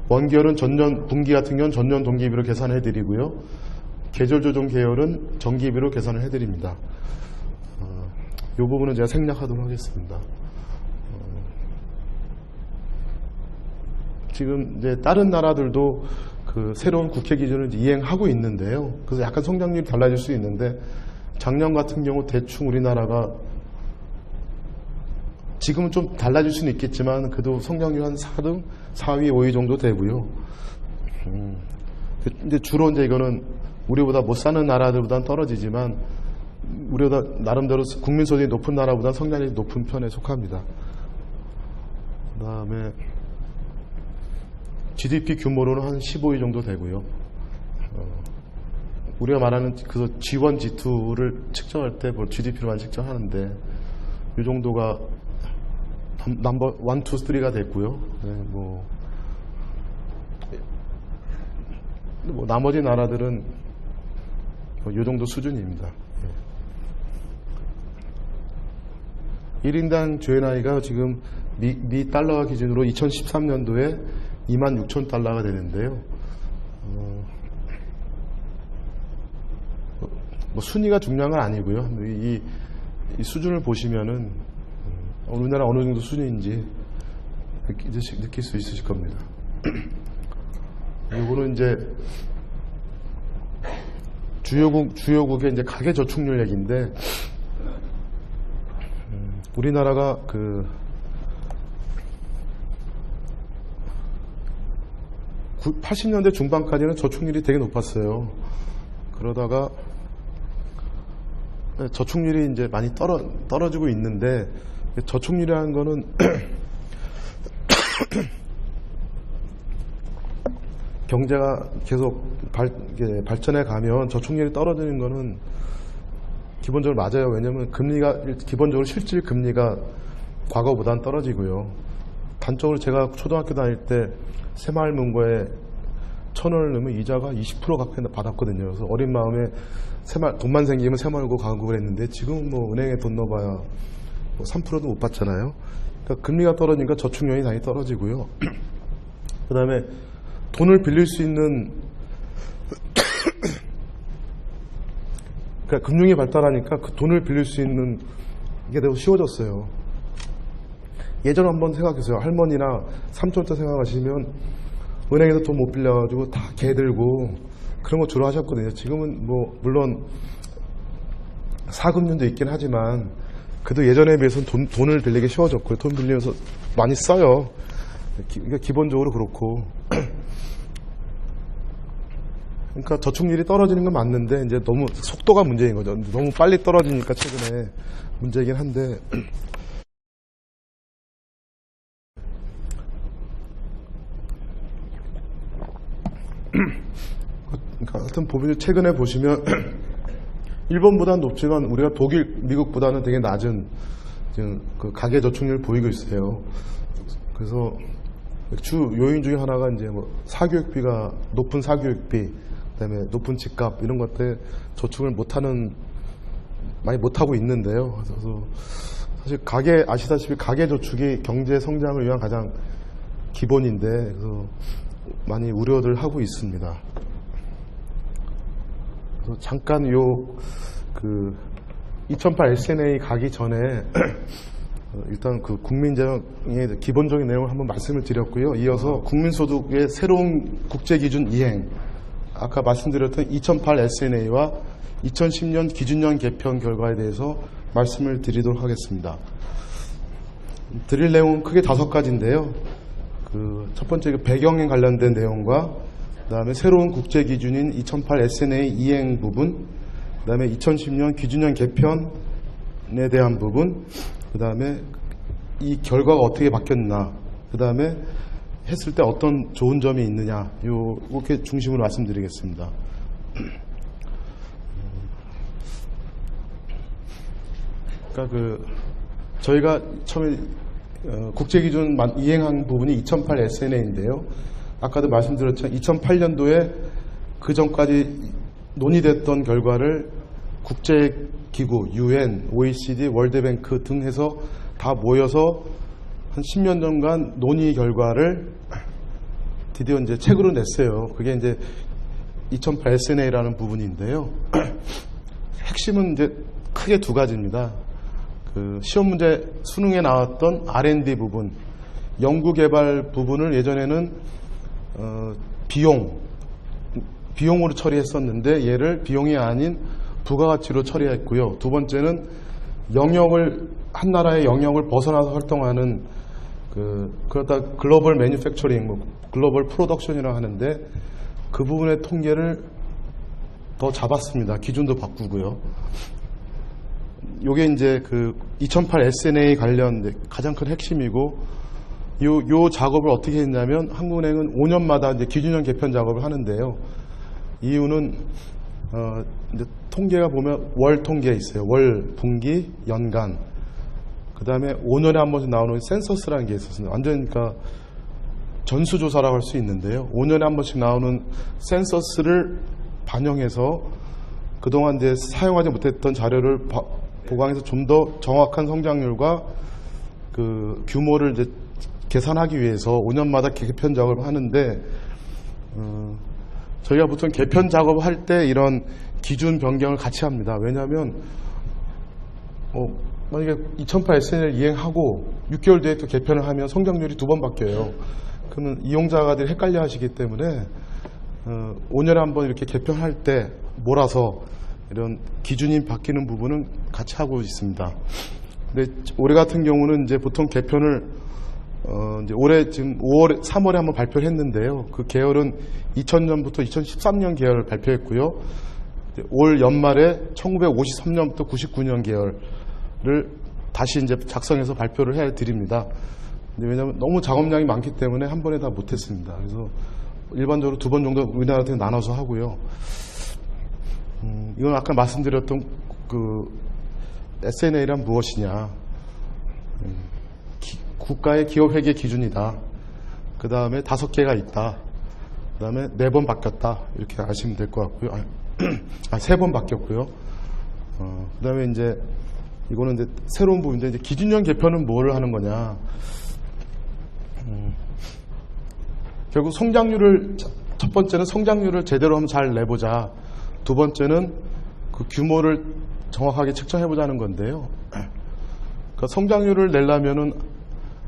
원계열은 전년 분기 같은 경우는 전년 동기비로 계산해 드리고요. 계절 조정 계열은 정기비로 계산을 해 드립니다. 이 부분은 제가 생략하도록 하겠습니다. 지금 이제 다른 나라들도 그 새로운 국회 기준을 이행하고 있는데요. 그래서 약간 성장률이 달라질 수 있는데, 작년 같은 경우 대충 우리나라가 지금은 좀 달라질 수는 있겠지만 그래도 성장률 한 4등, 4위, 5위 정도 되고요. 근데 주로 이제 이거는 우리보다 못 사는 나라들보다는 떨어지지만, 우리보다 나름대로 국민소득이 높은 나라보다 성장률이 높은 편에 속합니다. 그 다음에 GDP 규모로는 한 15위 정도 되고요. 우리가 말하는 그 G1, G2를 측정할 때 GDP로만 측정하는데, 이 정도가 넘버 1, 2, 3가 됐고요. 네, 뭐 나머지 나라들은 이 정도 수준입니다. 1인당 주의 나이가 지금 미 달러화 기준으로 2013년도에 26,000달러가 되는데요. 뭐 순위가 중요한 건 아니고요. 이 수준을 보시면은 우리나라 어느 정도 수준인지 느낄 수 있으실 겁니다. 이거는 이제 주요국의 이제 가계 저축률 얘기인데, 우리나라가 80년대 중반까지는 저축률이 되게 높았어요. 그러다가 저축률이 이제 많이 떨어지고 있는데, 저축률이라는 거는 경제가 계속 발전해 가면 저축률이 떨어지는 거는 기본적으로 맞아요. 왜냐하면 기본적으로 실질 금리가 과거보다는 떨어지고요. 단적으로 제가 초등학교 다닐 때 새마을문고에 1,000원을 넣으면 이자가 20% 가까이 받았거든요. 그래서 어린 마음에 돈만 생기면 새마을고 가고 그랬는데, 지금 뭐 은행에 돈 넣어봐야 3%도 못 받잖아요. 그러니까 금리가 떨어지니까 저축률이 당연히 떨어지고요. 그 다음에 돈을 빌릴 수 있는 그러니까 금융이 발달하니까 그 돈을 빌릴 수 있는 게 되게 쉬워졌어요. 예전에 한번 생각했어요. 할머니나 삼촌 때 생각하시면 은행에서 돈 못 빌려가지고 다 개 들고 그런 거 주로 하셨거든요. 지금은 뭐 물론 사금융도 있긴 하지만 그래도 예전에 비해서는 돈을 빌리기 쉬워졌고요. 돈 빌리면서 많이 써요. 그러니까 기본적으로 그렇고. 그러니까 저축률이 떨어지는 건 맞는데 이제 너무 속도가 문제인 거죠. 너무 빨리 떨어지니까 최근에 문제이긴 한데. 그러니까 하여튼 최근에 보시면 일본보다는 높지만 우리가 독일, 미국보다는 되게 낮은 지금 그 가계 저축률을 보이고 있어요. 그래서 주 요인 중에 하나가 이제 뭐 사교육비가 높은 사교육비, 그다음에 높은 집값 이런 것들 저축을 많이 못하고 있는데요. 그래서 사실 아시다시피 가계 저축이 경제 성장을 위한 가장 기본인데, 그래서 많이 우려를 하고 있습니다. 그래서 잠깐 2008 SNA 가기 전에 일단 그 국민재정의 기본적인 내용을 한번 말씀을 드렸고요. 이어서 국민소득의 새로운 국제기준 이행, 아까 말씀드렸던 2008 SNA와 2010년 기준년 개편 결과에 대해서 말씀을 드리도록 하겠습니다. 드릴 내용은 크게 5가지인데요. 첫 번째 배경에 관련된 내용과, 그 다음에 새로운 국제기준인 2008 SNA 이행 부분, 그 다음에 2010년 기준년 개편에 대한 부분, 그 다음에 이 결과가 어떻게 바뀌었나, 그 다음에 했을 때 어떤 좋은 점이 있느냐, 이렇게 중심으로 말씀드리겠습니다. 그러니까 저희가 처음에 국제기준 이행한 부분이 2008 SNA인데요. 아까도 말씀드렸지만 2008년도에 그 전까지 논의됐던 결과를 국제기구, UN, OECD, 월드뱅크 등 해서 다 모여서 한 10년 전간 논의 결과를 드디어 이제 책으로 냈어요. 그게 이제 2008 SNA라는 부분인데요. 핵심은 이제 크게 두 가지입니다. 그 시험 문제 수능에 나왔던 R&D 부분, 연구개발 부분을 예전에는 비용으로 처리했었는데 얘를 비용이 아닌 부가가치로 처리했고요. 두 번째는 한 나라의 영역을 벗어나서 활동하는 그러다 글로벌 매뉴팩처링, 글로벌 프로덕션이라고 하는데 그 부분의 통계를 더 잡았습니다. 기준도 바꾸고요. 요게 이제 그 2008 SNA 관련 가장 큰 핵심이고, 요 작업을 어떻게 했냐면 한국은행은 5년마다 이제 기준형 개편 작업을 하는데요. 이유는 이제 통계가 보면 월 통계 있어요. 월, 분기, 연간. 그 다음에 5년에 한 번씩 나오는 센서스라는 게 있었습니다. 완전 그러니까 전수조사라고 할 수 있는데요. 5년에 한 번씩 나오는 센서스를 반영해서 그동안 이제 사용하지 못했던 자료를 보강해서 좀 더 정확한 성장률과 그 규모를 이제 계산하기 위해서 5년마다 개편 작업을 하는데, 저희가 보통 개편 작업을 할 때 이런 기준 변경을 같이 합니다. 왜냐하면 만약에 2008 SNL 이행하고 6개월 뒤에 또 개편을 하면 성장률이 2번 바뀌어요. 그러면 이용자가들이 헷갈려 하시기 때문에 5년에 한 번 이렇게 개편할 때 몰아서 이런 기준이 바뀌는 부분은 같이 하고 있습니다. 근데 올해 같은 경우는 이제 보통 개편을 이제 올해 지금 3월에 한번 발표를 했는데요. 그 계열은 2000년부터 2013년 계열을 발표했고요. 올 연말에 1953년부터 99년 계열을 다시 이제 작성해서 발표를 해 드립니다. 왜냐하면 너무 작업량이 많기 때문에 한 번에 다 못했습니다. 그래서 일반적으로 2번 정도 우리나라한테 나눠서 하고요. 이건 아까 말씀드렸던 그 SNA란 무엇이냐. 국가의 기업회계 기준이다. 그 다음에 5개가 있다. 그 다음에 4번 바뀌었다. 이렇게 아시면 될 것 같고요. 3번 바뀌었고요. 그 다음에 이제 이거는 이제 새로운 부분인데, 이제 기준형 개편은 뭐를 하는 거냐. 결국 첫 번째는 성장률을 제대로 한번 잘 내보자. 두 번째는 그 규모를 정확하게 측정해보자는 건데요. 그러니까 성장률을 내려면은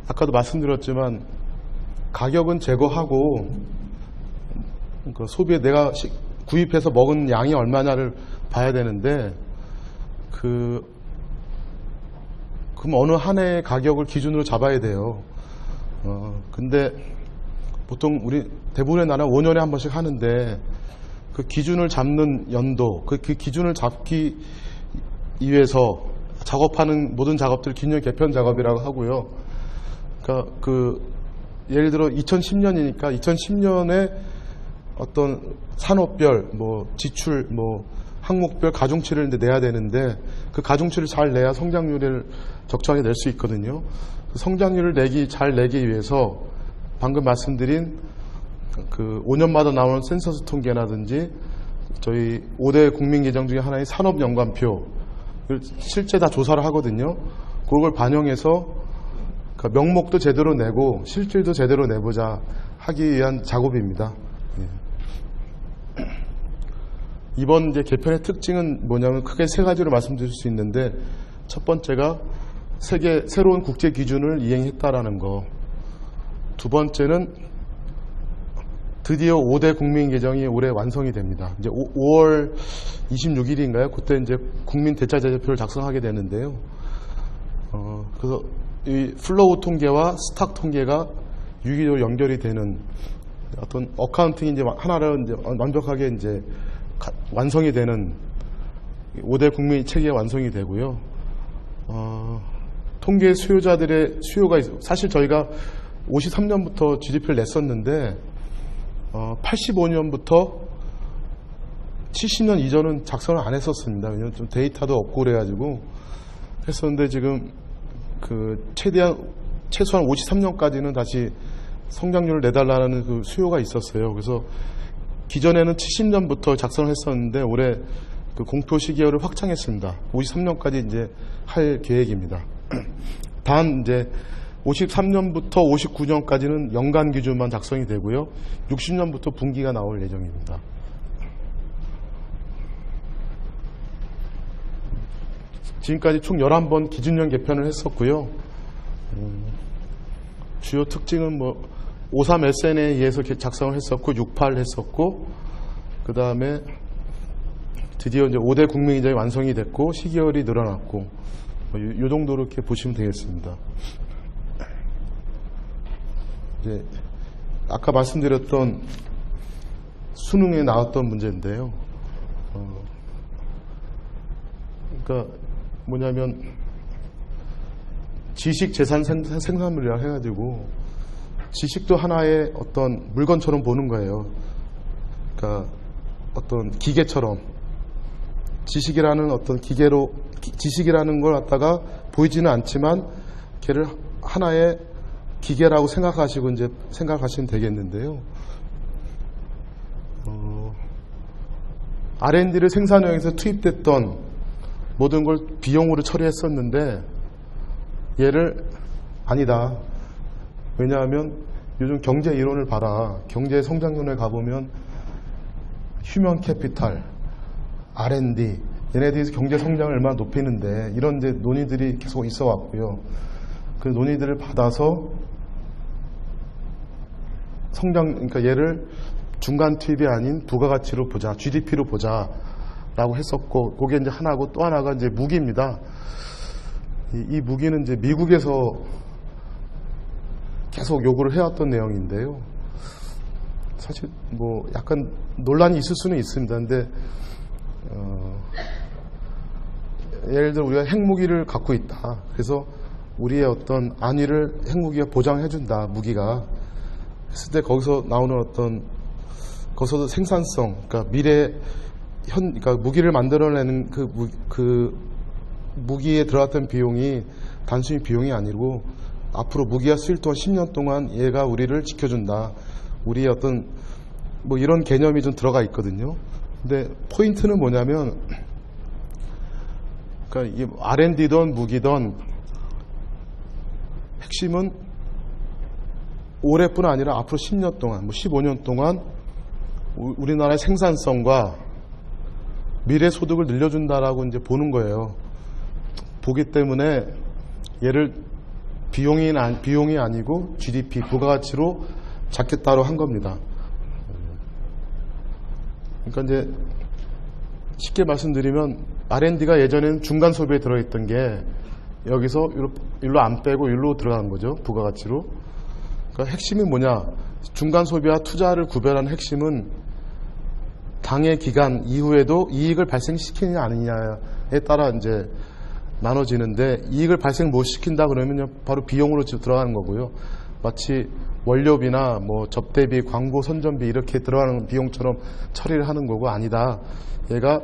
아까도 말씀드렸지만 가격은 제거하고, 그러니까 소비에 내가 구입해서 먹은 양이 얼마냐를 봐야 되는데, 그럼 어느 한 해의 가격을 기준으로 잡아야 돼요. 근데 보통 우리 대부분의 나라는 5년에 한 번씩 하는데, 그 기준을 잡는 연도, 그 기준을 잡기 위해서 작업하는 모든 작업들 기준형 개편 작업이라고 하고요. 그러니까 예를 들어 2010년이니까 2010년에 어떤 산업별, 지출, 항목별 가중치를 이제 내야 되는데, 그 가중치를 잘 내야 성장률을 적정하게 낼 수 있거든요. 성장률을 잘 내기 위해서 방금 말씀드린 그 5년마다 나오는 센서스 통계라든지 저희 5대 국민계정 중에 하나인 산업연관표, 실제 다 조사를 하거든요. 그걸 반영해서 명목도 제대로 내고 실질도 제대로 내보자 하기 위한 작업입니다. 이번 이제 개편의 특징은 뭐냐면 크게 3가지로 말씀드릴 수 있는데, 첫 번째가 새로운 국제 기준을 이행했다라는 거. 두 번째는 드디어 5대 국민 계정이 올해 완성이 됩니다. 이제 5월 26일인가요? 그때 이제 국민 대차제표를 작성하게 되는데요. 그래서 이 플로우 통계와 스탁 통계가 유기적으로 연결이 되는 어떤 어카운팅이 이제 하나를 이제 완벽하게 이제 완성이 되는 5대 국민 체계가 완성이 되고요. 통계 수요자들의 수요가 사실 저희가 53년부터 GDP를 냈었는데 85년부터 70년 이전은 작성을 안 했었습니다. 왜냐하면 좀 데이터도 없고 그래가지고 했었는데, 지금 최소한 53년까지는 다시 성장률을 내달라는 그 수요가 있었어요. 그래서 기존에는 70년부터 작성을 했었는데 올해 그 공표 시기열을 확장했습니다. 53년까지 이제 할 계획입니다. 단 이제 53년부터 59년까지는 연간 기준만 작성이 되고요. 60년부터 분기가 나올 예정입니다. 지금까지 총 11번 기준령 개편을 했었고요. 주요 특징은 뭐 53 SN에 의해서 작성을 했었고 68 했었고, 그 다음에 드디어 이제 5대 국민의장이 완성이 됐고 시기열이 늘어났고, 이 정도로 이렇게 보시면 되겠습니다. 이제 아까 말씀드렸던 수능에 나왔던 문제인데요. 그러니까 뭐냐면 지식 재산 생산물이라 해가지고 지식도 하나의 어떤 물건처럼 보는 거예요. 그러니까 어떤 기계처럼, 지식이라는 어떤 기계로, 지식이라는 걸 갖다가 보이지는 않지만 걔를 하나의 기계라고 생각하시고 이제 생각하시면 되겠는데요. R&D를 생산형에서 투입됐던 모든 걸 비용으로 처리했었는데 얘를 아니다. 왜냐하면 요즘 경제 이론을 봐라. 경제 성장론에 가보면 휴먼 캐피탈, R&D, 얘네들이 경제 성장을 얼마나 높이는데, 이런 이제 논의들이 계속 있어 왔고요. 그 논의들을 받아서 그러니까 얘를 중간 투입이 아닌 부가가치로 보자, GDP로 보자 라고 했었고, 그게 이제 하나고, 또 하나가 이제 무기입니다. 이 무기는 이제 미국에서 계속 요구를 해왔던 내용인데요. 사실 뭐 약간 논란이 있을 수는 있습니다. 근데 예를 들어 우리가 핵무기를 갖고 있다. 그래서 우리의 어떤 안위를 핵무기가 보장해준다. 무기가 했을 때 거기서 나오는 어떤, 거기서도 생산성, 그러니까 그러니까 무기를 만들어내는 그 무기에 들어갔던 비용이 단순히 비용이 아니고 앞으로 무기가 쓰일 동안 10년 동안 얘가 우리를 지켜준다. 우리의 어떤 뭐 이런 개념이 좀 들어가 있거든요. 근데 포인트는 뭐냐면, 그러니까 이게 R&D든 무기든 핵심은 올해뿐 아니라 앞으로 10년 동안, 뭐 15년 동안 우리나라의 생산성과 미래 소득을 늘려준다라고 이제 보는 거예요. 보기 때문에 얘를 비용이 아니고 GDP, 부가가치로 잡겠다로 한 겁니다. 그러니까 이제 쉽게 말씀드리면 R&D가 예전에는 중간 소비에 들어있던 게 여기서 일로 안 빼고 일로 들어간 거죠. 부가가치로. 그러니까 핵심이 뭐냐? 중간 소비와 투자를 구별하는 핵심은 당해 기간 이후에도 이익을 발생시키느냐 아니냐에 따라 이제 나눠지는데, 이익을 발생 못 시킨다 그러면 바로 비용으로 들어가는 거고요. 마치 원료비나 뭐 접대비, 광고 선전비 이렇게 들어가는 비용처럼 처리를 하는 거고, 아니다. 얘가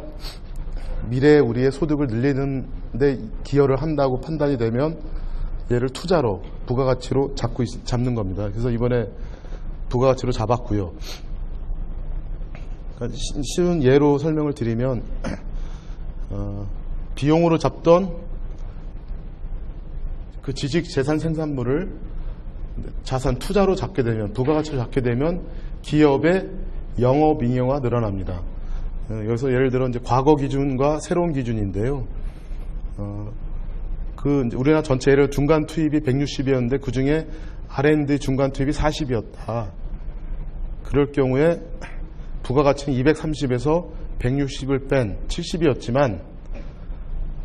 미래에 우리의 소득을 늘리는 데 기여를 한다고 판단이 되면 얘를 투자로, 부가가치로 잡는 겁니다. 그래서 이번에 부가가치로 잡았고요. 그러니까 쉬운 예로 설명을 드리면 비용으로 잡던 그 지식 재산 생산물을 자산 투자로 잡게 되면, 부가가치로 잡게 되면 기업의 영업잉여가 늘어납니다. 여기서 예를 들어 이제 과거 기준과 새로운 기준인데요. 우리나라 전체 예를 중간 투입이 160이었는데 그 중에 R&D 중간 투입이 40이었다. 그럴 경우에 부가가치는 230에서 160을 뺀 70이었지만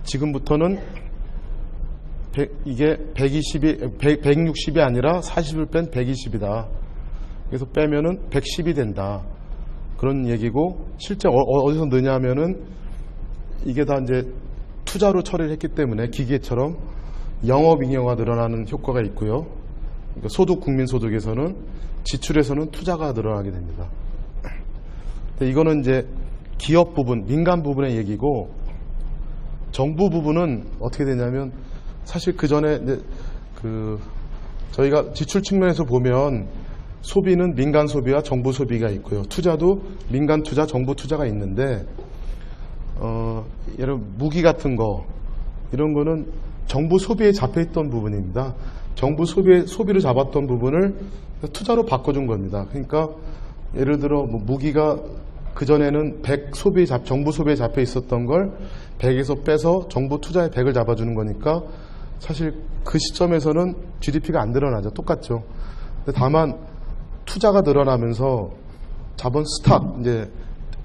지금부터는 이게 160이 아니라 40을 뺀 120이다. 그래서 빼면은 110이 된다. 그런 얘기고, 실제 어디서 느냐면은 이게 다 이제 투자로 처리를 했기 때문에 기계처럼 영업잉여가 늘어나는 효과가 있고요. 그러니까 국민소득에서는, 지출에서는 투자가 늘어나게 됩니다. 근데 이거는 이제 기업 부분, 민간 부분의 얘기고, 정부 부분은 어떻게 되냐면, 사실 그 전에 저희가 지출 측면에서 보면 소비는 민간 소비와 정부 소비가 있고요. 투자도 민간 투자, 정부 투자가 있는데, 예를 들어 무기 같은 거 이런 거는 정부 소비에 잡혀있던 부분입니다. 정부 소비를 잡았던 부분을 투자로 바꿔준 겁니다. 그러니까 예를 들어 뭐 무기가 그전에는 100 정부 소비에 잡혀 있었던 걸 100에서 빼서 정부 투자에 100을 잡아주는 거니까 사실 그 시점에서는 GDP가 안 늘어나죠. 똑같죠. 근데 다만 투자가 늘어나면서 자본 스탁, 이제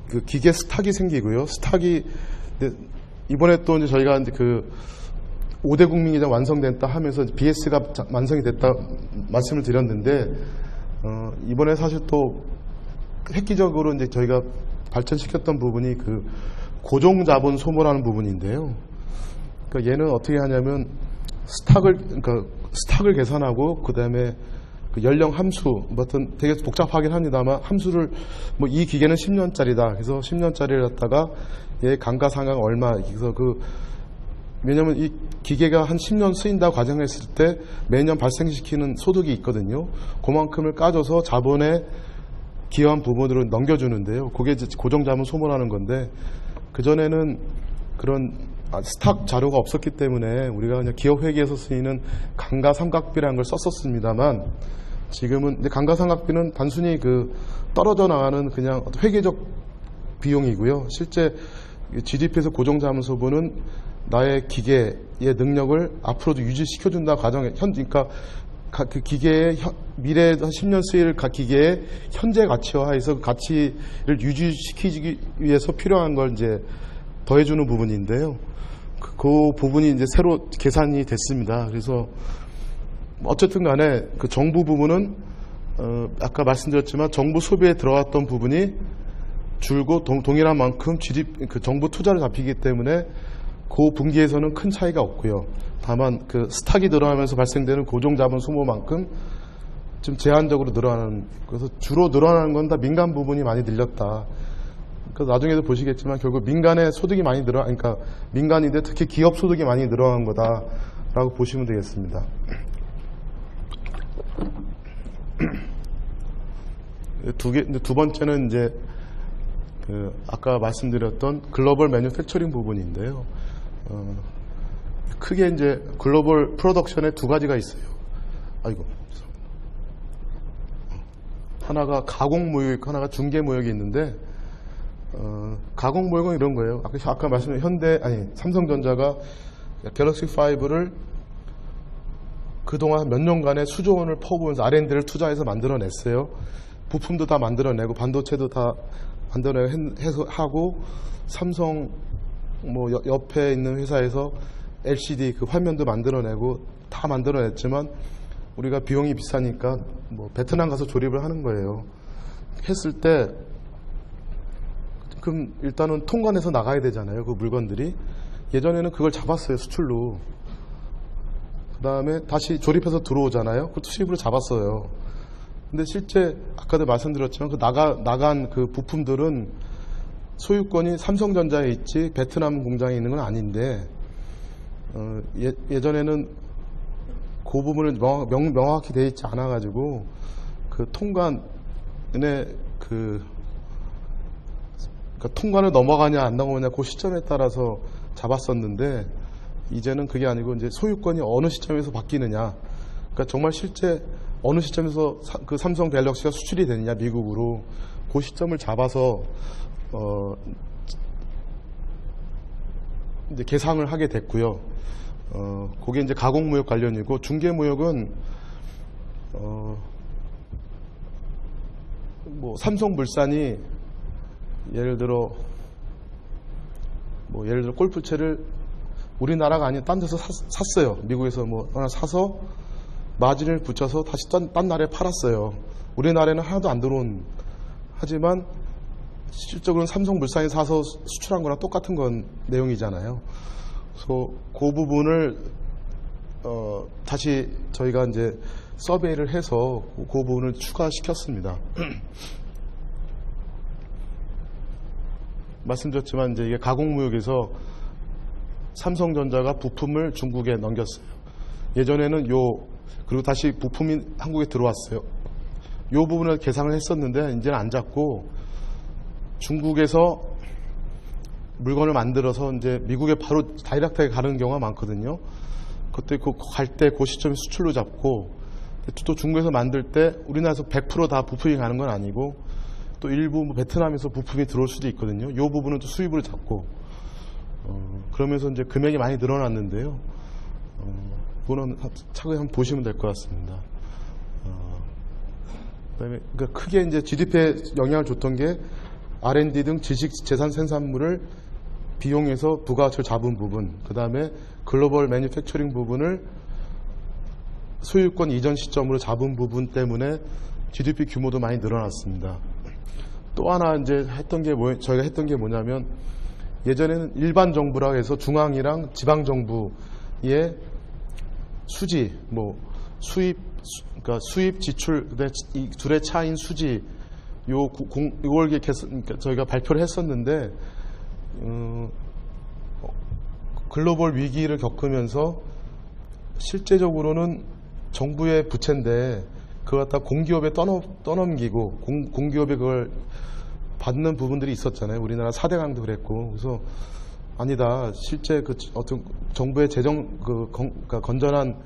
그 기계 스탁이 생기고요. 스탁이 이번에 또 이제 저희가 이제 그 5대 국민기장 완성됐다 하면서 BS가 완성이 됐다 말씀을 드렸는데 이번에 사실 또 획기적으로 이제 저희가 발전시켰던 부분이 그 고정 자본 소모라는 부분인데요. 그러니까 얘는 어떻게 하냐면 스탁을 계산하고 그다음에 그 연령 함수, 뭐 어떤 되게 복잡하긴 합니다만 함수를 뭐 이 기계는 10년짜리다. 그래서 10년짜리를 갖다가 얘 감가상각 얼마. 그래서 왜냐면 이 기계가 한 10년 쓰인다고 가정했을 때 매년 발생시키는 소득이 있거든요. 그만큼을 까줘서 자본에 기여한 부분으로 넘겨주는데요. 그게 이제 고정자본 소모라는 건데 그전에는 그런 스탁 자료가 없었기 때문에 우리가 그냥 기업회계에서 쓰이는 감가상각비라는 걸 썼었습니다만 지금은 이제 감가상각비는 단순히 그 떨어져 나가는 그냥 회계적 비용이고요. 실제 GDP에서 고정자본소보는 나의 기계의 능력을 앞으로도 유지시켜준다 가정에 그러니까 그 기계의 미래에 한 10년 쓰일 기계의 현재 가치화해서 그 가치를 유지시키기 위해서 필요한 걸 이제 더해주는 부분인데요. 그 부분이 이제 새로 계산이 됐습니다. 그래서 어쨌든 간에 그 정부 부분은 아까 말씀드렸지만 정부 소비에 들어갔던 부분이 줄고 동일한 만큼 그 정부 투자를 잡히기 때문에 그 분기에서는 큰 차이가 없고요. 다만 그 스탁이 늘어나면서 발생되는 고정자본 소모만큼 좀 제한적으로 늘어나는, 그래서 주로 늘어나는 건 다 민간 부분이 많이 늘렸다. 그래서 나중에도 보시겠지만 결국 민간의 소득이 많이 그러니까 민간인데 특히 기업 소득이 많이 늘어난 거다라고 보시면 되겠습니다. 두 번째는 이제 아까 말씀드렸던 글로벌 매뉴팩처링 부분인데요. 크게 이제 글로벌 프로덕션에 두 가지가 있어요. 하나가 가공무역 있고 하나가 중개무역이 있는데 가공무역은 이런 거예요. 아까 말씀드린 삼성전자가 갤럭시 5를 그동안 몇 년간의 수조 원을 퍼부으면서 R&D를 투자해서 만들어냈어요. 부품도 다 만들어내고 반도체도 다 만들어내고 하고 삼성 뭐 옆에 있는 회사에서 LCD 그 화면도 만들어내고 다 만들어냈지만 우리가 비용이 비싸니까 뭐 베트남 가서 조립을 하는 거예요. 했을 때 그럼 일단은 통관해서 나가야 되잖아요. 그 물건들이. 예전에는 그걸 잡았어요. 수출로. 그 다음에 다시 조립해서 들어오잖아요. 그것도 수입으로 잡았어요. 근데 실제 아까도 말씀드렸지만 그 나간 그 부품들은 소유권이 삼성전자에 있지 베트남 공장에 있는 건 아닌데 예전에는 그 부분을 명확히 되어 있지 않아 가지고 그 통관에 그러니까 통관을 넘어가냐 안 넘어가냐 그 시점에 따라서 잡았었는데 이제는 그게 아니고 이제 소유권이 어느 시점에서 바뀌느냐, 그러니까 정말 실제 어느 시점에서 그 삼성 갤럭시가 수출이 되느냐 미국으로 그 시점을 잡아서 이제 계상을 하게 됐고요. 그게 이제 가공무역 관련이고 중개무역은 뭐 삼성물산이 예를 들어 골프채를 우리나라가 아닌 딴 데서 샀어요. 미국에서 뭐 하나 사서 마진을 붙여서 다시 딴 나라에 팔았어요. 우리나라에는 하나도 안 들어온, 하지만 실질적으로는 삼성물산이 사서 수출한 거랑 똑같은 건 내용이잖아요. 그래서 그 부분을 다시 저희가 이제 서베이를 해서 그 부분을 추가시켰습니다. 말씀드렸지만 이제 이게 가공무역에서 삼성전자가 부품을 중국에 넘겼어요. 예전에는 그리고 다시 부품이 한국에 들어왔어요. 요 부분을 계상을 했었는데 이제는 안 잡고 중국에서 물건을 만들어서 이제 미국에 바로 다이렉트하게 가는 경우가 많거든요. 그때 갈 때 그 시점에 수출로 잡고, 또 중국에서 만들 때 우리나라에서 100% 다 부품이 가는 건 아니고, 또 일부 뭐 베트남에서 부품이 들어올 수도 있거든요. 이 부분은 또 수입으로 잡고, 그러면서 이제 금액이 많이 늘어났는데요. 그거는 차근히 한번 보시면 될 것 같습니다. 그다음에 그러니까 크게 이제 GDP에 영향을 줬던 게 R&D 등 지식 재산 생산물을 비용에서 부가가치를 잡은 부분, 그 다음에 글로벌 매니팩처링 부분을 소유권 이전 시점으로 잡은 부분 때문에 GDP 규모도 많이 늘어났습니다. 또 하나 이제 저희가 했던 게 뭐냐면, 예전에는 일반 정부라고 해서 중앙이랑 지방 정부의 수지, 뭐 그러니까 수입 지출, 이 둘의 차인 수지, 요걸 그러니까 저희가 발표를 했었는데, 글로벌 위기를 겪으면서 실제적으로는 정부의 부채인데 그걸 갖다 공기업에 떠넘기고 공기업에 그걸 받는 부분들이 있었잖아요. 우리나라 4대 강도 그랬고. 그래서 아니다. 실제 그 어떤 정부의 그러니까 건전한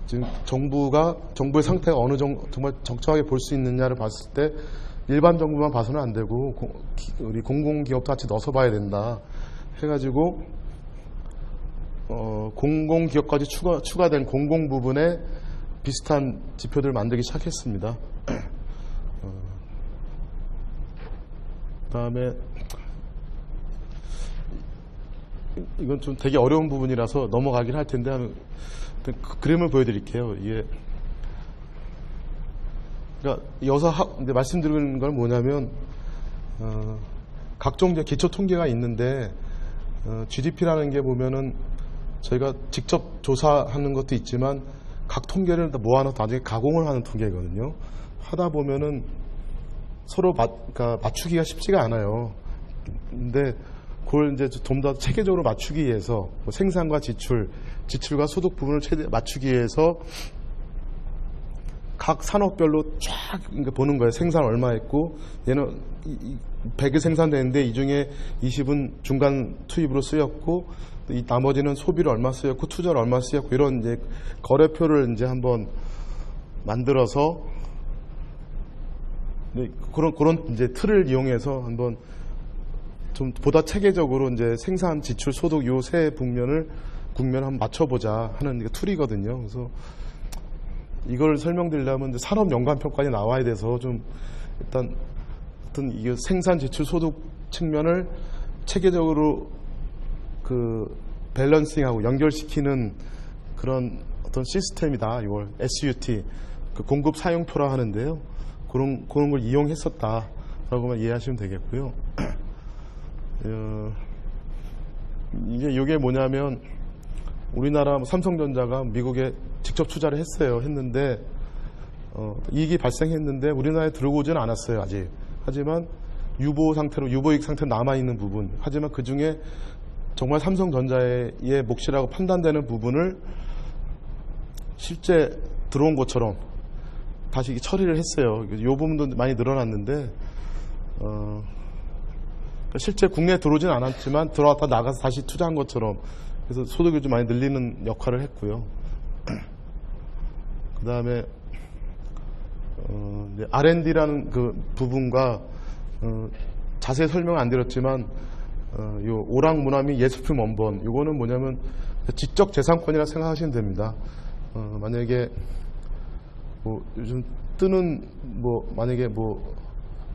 지금 정부의 상태가 어느 정도 정말 적정하게 볼 수 있느냐를 봤을 때 일반 정부만 봐서는 안 되고 우리 공공기업도 같이 넣어서 봐야 된다 해가지고 공공기업까지 추가된 공공 부분에 비슷한 지표들을 만들기 시작했습니다. 그다음에 이건 좀 되게 어려운 부분이라서 넘어가긴 할 텐데 그림을 보여드릴게요. 이게 그러니까 근데 말씀드리는 건 뭐냐면 각종 기초 통계가 있는데 GDP라는 게 보면은 저희가 직접 조사하는 것도 있지만 각 통계를 다 모아놔서 나중에 가공을 하는 통계거든요. 하다 보면은 서로 그러니까 맞추기가 쉽지가 않아요. 근데 그걸 이제 좀 더 체계적으로 맞추기 위해서 뭐 생산과 지출과 소득 부분을 맞추기 위해서 각 산업별로 쫙 보는 거예요. 생산 얼마 했고, 얘는 100이 생산되는데 이 중에 20은 중간 투입으로 쓰였고, 이 나머지는 소비를 얼마 쓰였고, 투자를 얼마 쓰였고, 이런 이제 거래표를 이제 한번 만들어서 그런 이제 틀을 이용해서 한번 좀 보다 체계적으로 이제 생산, 지출, 소득 요 세 국면을 한번 맞춰보자 하는 툴이거든요. 그래서 이걸 설명드리려면 이제 산업 연관평가에 나와야 돼서 좀 일단 어떤 이게 생산, 지출, 소득 측면을 체계적으로 밸런싱하고 연결시키는 그런 어떤 시스템이다. 이걸 SUT, 공급 사용표라 하는데요. 그런 걸 이용했었다라고만 이해하시면 되겠고요. 이게 뭐냐면 우리나라 삼성전자가 미국에 직접 투자를 했는데 이익이 발생했는데 우리나라에 들어오지는 않았어요. 아직. 하지만 유보이익 상태로 남아있는 부분, 하지만 그 중에 정말 삼성전자의 몫이라고 판단되는 부분을 실제 들어온 것처럼 다시 처리를 했어요. 이 부분도 많이 늘어났는데 실제 국내에 들어오진 않았지만 들어왔다 나가서 다시 투자한 것처럼, 그래서 소득이 좀 많이 늘리는 역할을 했고요. 그 다음에 R&D라는 그 부분과 자세히 설명은 안 드렸지만 요 오락무나미 예술품 원본, 요거는 뭐냐면 지적 재산권이라 생각하시면 됩니다. 만약에 뭐 요즘 뜨는 만약에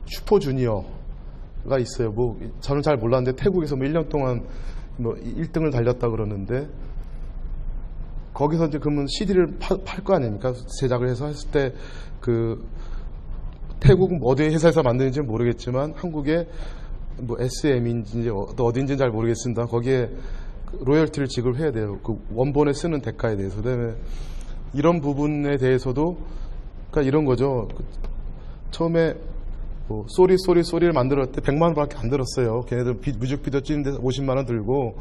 슈퍼주니어가 있어요. 저는 잘 몰랐는데 태국에서 1년 동안 1등을 달렸다 그러는데, 거기서 이제 그러면 CD를 팔 거 아닙니까? 제작을 해서 했을 때 태국 어디 회사에서 만드는지는 모르겠지만 한국의 SM인지 어딘지는 잘 모르겠습니다. 거기에 로열티를 지급해야 돼요. 그 원본에 쓰는 대가에 대해서. 그다음에 이런 부분에 대해서도 그러니까 이런 거죠. 처음에 쏘리를 만들었을 때 100만 원밖에 안 들었어요. 걔네들 뮤직비디오 찍는데 50만 원 들고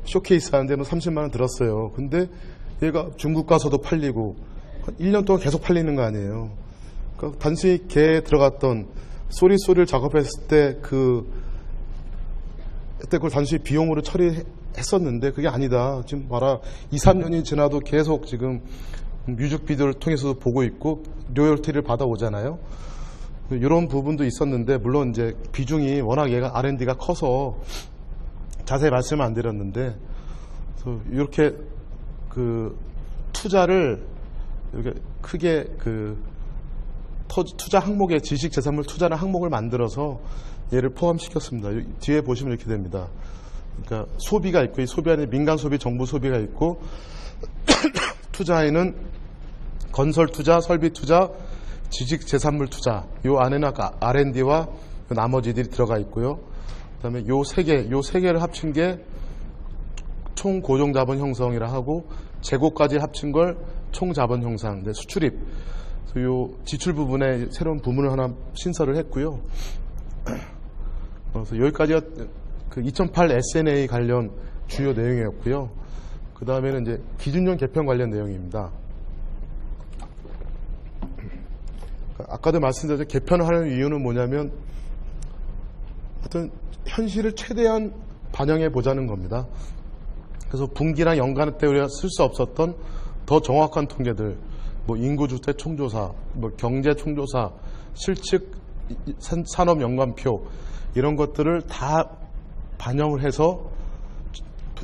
쇼케이스 하는데 30만 원 들었어요. 근데 얘가 중국 가서도 팔리고 1년 동안 계속 팔리는 거 아니에요. 그러니까 단순히 걔에 들어갔던 쏘리를 작업했을 때 그때 그걸 단순히 비용으로 처리했었는데 그게 아니다. 지금 봐라. 2, 3년이 지나도 계속 지금 뮤직비디오를 통해서도 보고 있고 로열티를 받아오잖아요. 이런 부분도 있었는데 물론 이제 비중이 워낙 얘가 R&D가 커서 자세히 말씀을 안 드렸는데 그래서 이렇게 그 투자를 이렇게 크게 그 투자 항목에 지식재산물 투자라는 항목을 만들어서 얘를 포함시켰습니다. 뒤에 보시면 이렇게 됩니다. 그러니까 소비가 있고 이 소비 안에 민간 소비, 정부 소비가 있고 투자에는 건설 투자, 설비 투자, 지식재산물 투자 요 안에는 아까 R&D와 나머지들이 들어가 있고요. 그다음에 요 세 개를 합친 게 총 고정자본 형성이라 하고 재고까지 합친 걸 총자본 형상, 수출입. 요 지출 부분에 새로운 부문을 하나 신설을 했고요. 그래서 여기까지가 그 2008 S&A 관련 주요 내용이었고요. 그 다음에는 이제 기준령 개편 관련 내용입니다. 아까도 말씀드렸죠. 개편을 하는 이유는 뭐냐면 어떤 현실을 최대한 반영해 보자는 겁니다. 그래서 분기나 연간 때 우리가 쓸 수 없었던 더 정확한 통계들, 뭐 인구주택 총조사, 뭐 경제 총조사, 실측 산업 연관표 이런 것들을 다 반영을 해서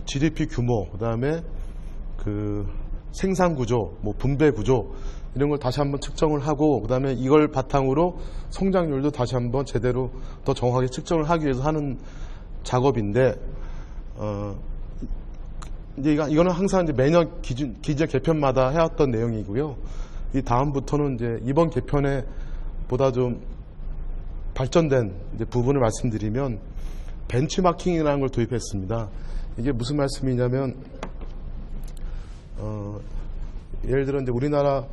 GDP 규모, 그다음에 그 생산 구조, 뭐 분배 구조 이런 걸 다시 한번 측정을 하고 그다음에 이걸 바탕으로 성장률도 다시 한번 제대로 더 정확하게 측정을 하기 위해서 하는 작업인데 이제 이거는 항상 이제 매년 기준 개편마다 해왔던 내용이고요. 이 다음부터는 이제 이번 개편에 보다 좀 발전된 이제 부분을 말씀드리면 벤치마킹이라는 걸 도입했습니다. 이게 무슨 말씀이냐면 예를 들어 이제 우리나라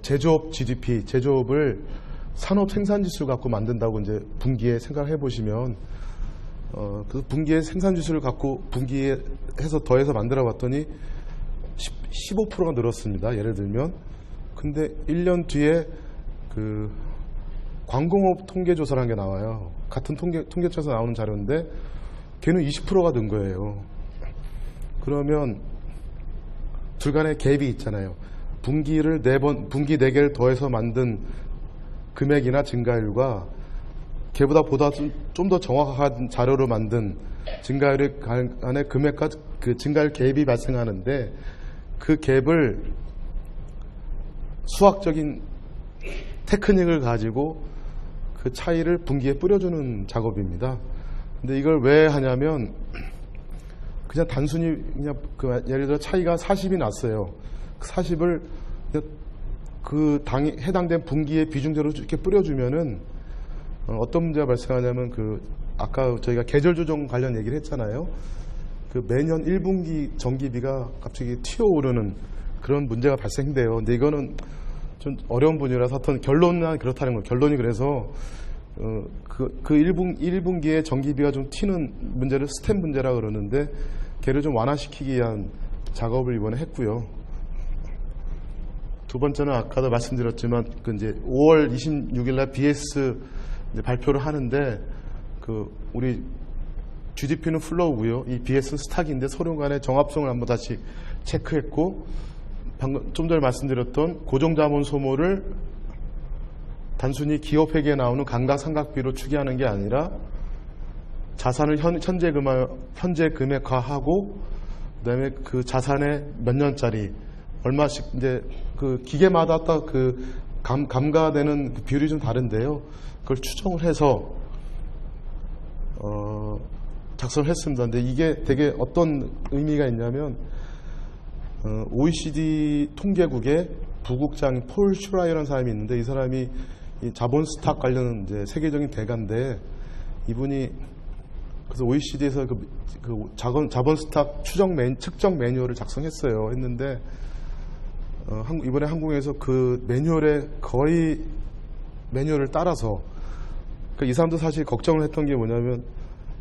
제조업 GDP, 제조업을 산업 생산 지수를 갖고 만든다고 이제 분기에 생각을 해보시면 그 분기의 생산 지수를 갖고 분기에 해서 더해서 만들어 봤더니 15%가 늘었습니다. 예를 들면. 근데 1년 뒤에 그 광공업 통계조사라는 게 나와요. 같은 통계처에서 나오는 자료인데 걔는 20%가 는 거예요. 그러면 둘 간의 갭이 있잖아요. 분기 4개를 더해서 만든 금액이나 증가율과 걔보다 좀 더 정확한 자료로 만든 증가율의 간의 금액과 그 증가율 갭이 발생하는데 그 갭을 수학적인 테크닉을 가지고 그 차이를 분기에 뿌려주는 작업입니다. 근데 이걸 왜 하냐면 그냥 단순히 그냥 예를 들어 차이가 40이 났어요. 40을 그 해당된 분기의 비중대로 이렇게 뿌려주면은 어떤 문제가 발생하냐면 아까 저희가 계절 조정 관련 얘기를 했잖아요. 그 매년 1분기 전기비가 갑자기 튀어오르는 그런 문제가 발생돼요. 근데 이거는 좀 어려운 분이라서 어떤 결론은 그렇다는 거예요. 결론이 그래서 그 1분기에 전기비가 좀 튀는 문제를 스텝 문제라 그러는데 걔를 좀 완화시키기 위한 작업을 이번에 했고요. 두 번째는 아까도 말씀드렸지만 그 이제 5월 26일 날 BS 발표를 하는데 우리 GDP는 플로우고요. 이 BS 스탁인데 서로 간의 정합성을 한번 다시 체크했고 방금 좀 전에 말씀드렸던 고정자본 소모를 단순히 기업회계에 나오는 감가상각비로 추계하는 게 아니라 자산을 현재 금액화하고 그다음에 그 자산의 몇 년짜리 얼마씩 이제 그 기계마다 딱 감가되는 그 비율이 좀 다른데요. 그걸 추정을 해서 작성을 했습니다. 근데 이게 되게 어떤 의미가 있냐면 OECD 통계국의 부국장 폴 슈라이어라는 사람이 있는데 이 사람이 이 자본 스탁 관련 이제 세계적인 대가인데 이분이 그래서 OECD에서 그 자본 스탁 측정 매뉴얼을 작성했어요. 했는데 이번에 한국에서 그 매뉴얼에 거의 매뉴얼을 따라서 이 사람도 사실 걱정을 했던 게 뭐냐면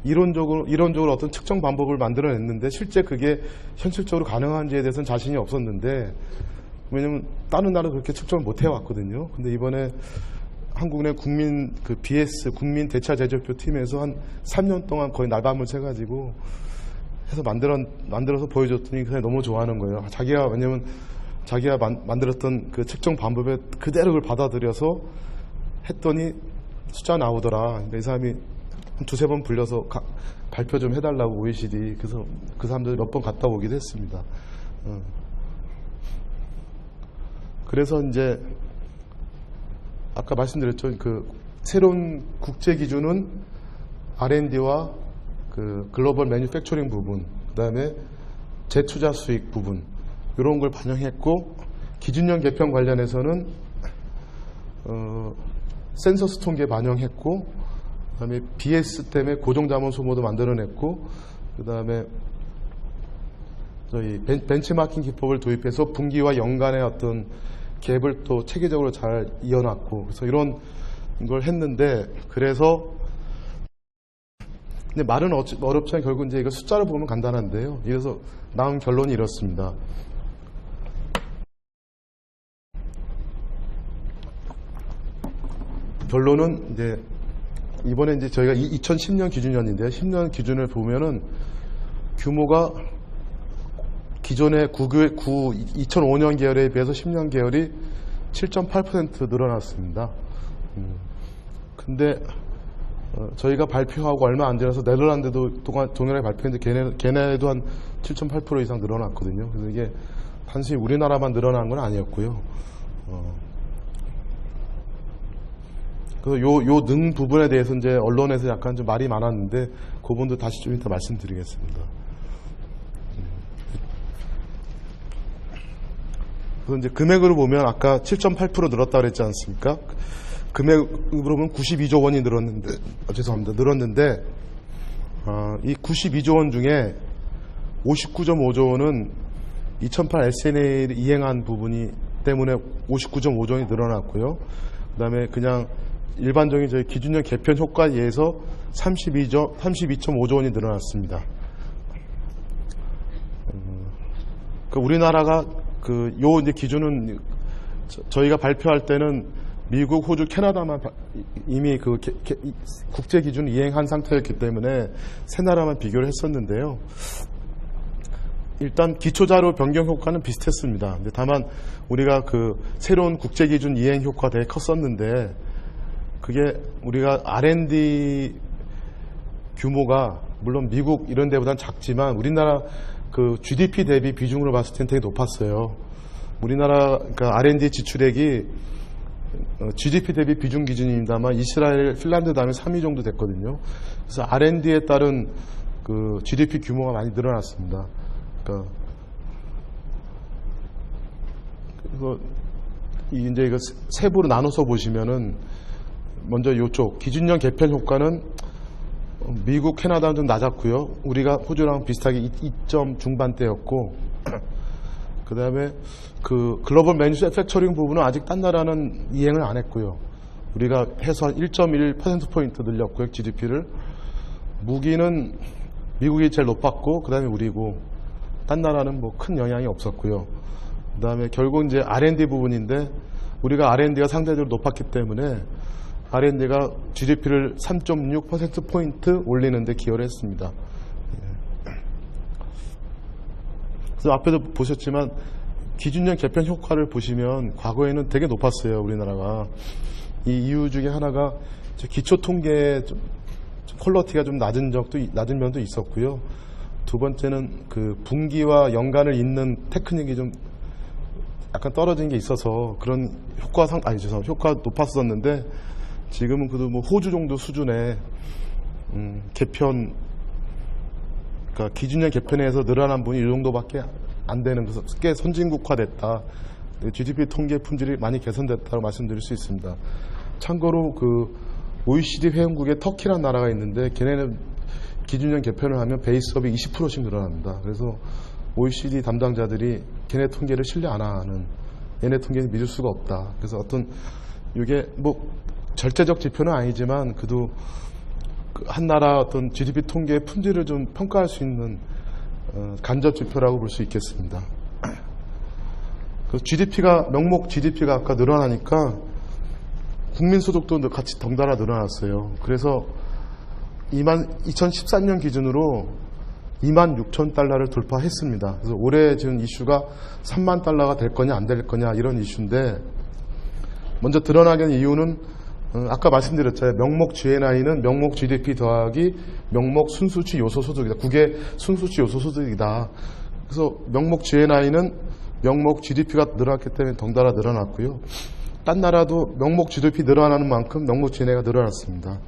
이론적으로 어떤 측정 방법을 만들어냈는데 실제 그게 현실적으로 가능한지에 대해서는 자신이 없었는데 왜냐면 다른 나라 그렇게 측정을 못 해왔거든요. 근데 이번에 한국내 국민 그 BS 국민 대차 제조표 팀에서 한 3년 동안 거의 날밤을 새가지고 해서 만들어서 보여줬더니 그냥 너무 좋아하는 거예요. 왜냐면 자기가 만들었던 그 측정 방법에 그대로 그걸 받아들여서 했더니 숫자 나오더라. 이 사람이 한 두세 번 불려서 발표 좀 해달라고 OECD. 그래서 그 사람들 몇 번 갔다 오기도 했습니다. 그래서 이제 아까 말씀드렸죠. 그 새로운 국제 기준은 R&D와 그 글로벌 매뉴팩처링 부분, 그다음에 재투자 수익 부분 이런 걸 반영했고, 기준형 개편 관련해서는 센서스 통계 반영했고, 그다음에 BS 때문에 고정자본 소모도 만들어냈고, 그다음에 저희 벤치마킹 기법을 도입해서 분기와 연간의 어떤 갭을 또 체계적으로 잘 이어놨고, 그래서 이런 걸 했는데, 그래서 근데 말은 어렵지만 결국 이제 이거 숫자를 보면 간단한데요. 그래서 나온 결론이 이렇습니다. 결론은 이제 이번에 이제 저희가 2010년 기준이었는데요. 10년 기준을 보면은 규모가 기존의 2005년 계열에 비해서 10년 계열이 7.8% 늘어났습니다. 근데 저희가 발표하고 얼마 안 지나서 네덜란드도 동일하게 발표했는데 걔네도 한 7.8% 이상 늘어났거든요. 그래서 이게 단순히 우리나라만 늘어난 건 아니었고요. 그래서 요 능 부분에 대해서 이제 언론에서 약간 좀 말이 많았는데 그 부분도 다시 좀 이따 말씀드리겠습니다. 그래서 이제 금액으로 보면 아까 7.8% 늘었다 그랬지 않습니까? 금액으로 보면 92조 원이 늘었는데, 늘었는데, 이 92조 원 중에 59.5조 원은 2008 SNA를 이행한 부분이 때문에 59.5조 원이 늘어났고요. 그 다음에 그냥 일반적인 저희 기준형 개편 효과에 의해서 32.5조 원이 늘어났습니다. 우리나라가 요 이제 기준은 저희가 발표할 때는 미국, 호주, 캐나다만 이미 국제 기준을 이행한 상태였기 때문에 세 나라만 비교를 했었는데요. 일단 기초자료 변경 효과는 비슷했습니다. 근데 다만 우리가 새로운 국제 기준 이행 효과 되게 컸었는데, 그게 우리가 R&D 규모가 물론 미국 이런 데보다는 작지만 우리나라 GDP 대비 비중으로 봤을 때는 되게 높았어요. 우리나라 R&D 지출액이 GDP 대비 비중 기준입니다만 이스라엘, 핀란드 다음에 3위 정도 됐거든요. 그래서 R&D에 따른 GDP 규모가 많이 늘어났습니다. 그래서 이제 이거 세부로 나눠서 보시면은 먼저 이쪽 기준형 개편 효과는 미국, 캐나다는 좀 낮았고요. 우리가 호주랑 비슷하게 2점 중반대였고, 그 다음에 글로벌 매뉴팩처링 부분은 아직 딴 나라는 이행을 안 했고요. 우리가 해서 1.1%포인트 늘렸고요, GDP를. 무기는 미국이 제일 높았고, 그 다음에 우리고, 딴 나라는 뭐 큰 영향이 없었고요. 그 다음에 결국 이제 R&D 부분인데, 우리가 R&D가 상대적으로 높았기 때문에 R&D가 GDP를 3.6%포인트 올리는데 기여를 했습니다. 그래서 앞에도 보셨지만 기준형 개편 효과를 보시면 과거에는 되게 높았어요, 우리나라가. 이 이유 중에 하나가 기초 통계의 좀 퀄리티가 좀 낮은 면도 있었고요. 두 번째는 분기와 연간을 잇는 테크닉이 좀 약간 떨어진 게 있어서 그런 효과가 높았었는데, 지금은 그래도 뭐 호주 정도 수준의 개편, 그러니까 기준형 개편에서 늘어난 분이 이 정도밖에 안 되는, 그래서 꽤 선진국화됐다. GDP 통계 품질이 많이 개선됐다고 말씀드릴 수 있습니다. 참고로 OECD 회원국에 터키라는 나라가 있는데 걔네는 기준형 개편을 하면 베이스업이 20%씩 늘어납니다. 그래서 OECD 담당자들이 걔네 통계를 신뢰 안 하는, 얘네 통계는 믿을 수가 없다. 그래서 이게 뭐 절대적 지표는 아니지만 그래도 한 나라 어떤 GDP 통계의 품질을 좀 평가할 수 있는 간접 지표라고 볼 수 있겠습니다. GDP가 명목 GDP가 아까 늘어나니까 국민소득도 같이 덩달아 늘어났어요. 그래서 2013년 기준으로 26,000달러를 돌파했습니다. 그래서 올해 지금 이슈가 3만 달러가 될 거냐 안 될 거냐 이런 이슈인데, 먼저 드러나게 된 이유는 아까 말씀드렸잖아요. 명목 GNI는 명목 GDP 더하기 명목 순수치 요소 소득이다. 국외 순수치 요소 소득이다. 그래서 명목 GNI는 명목 GDP가 늘어났기 때문에 덩달아 늘어났고요. 딴 나라도 명목 GDP 늘어나는 만큼 명목 GNI가 늘어났습니다.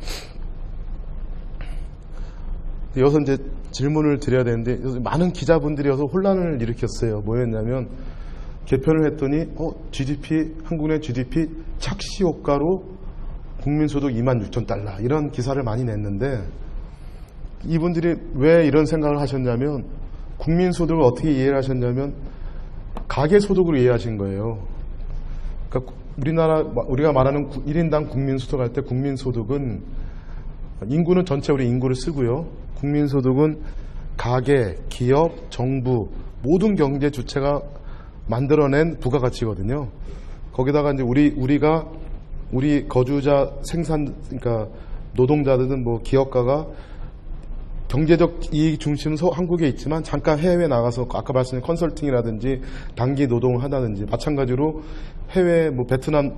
여기서 이제 질문을 드려야 되는데, 많은 기자분들이 여기서 혼란을 일으켰어요. 뭐였냐면, 개편을 했더니 GDP, 한국 내 GDP 착시 효과로 국민소득 26,000달러 이런 기사를 많이 냈는데, 이분들이 왜 이런 생각을 하셨냐면, 국민소득을 어떻게 이해를 하셨냐면 가계소득으로 이해하신 거예요. 그러니까 우리가 말하는 1인당 국민소득 할 때, 국민소득은 인구는 전체 우리 인구를 쓰고요. 국민소득은 가계, 기업, 정부 모든 경제 주체가 만들어낸 부가가치거든요. 거기다가 이제 우리 거주자 그러니까 노동자들은 뭐 기업가가 경제적 이익 중심은 한국에 있지만 잠깐 해외에 나가서 아까 말씀드린 컨설팅이라든지 단기 노동을 하다든지, 마찬가지로 해외 뭐 베트남,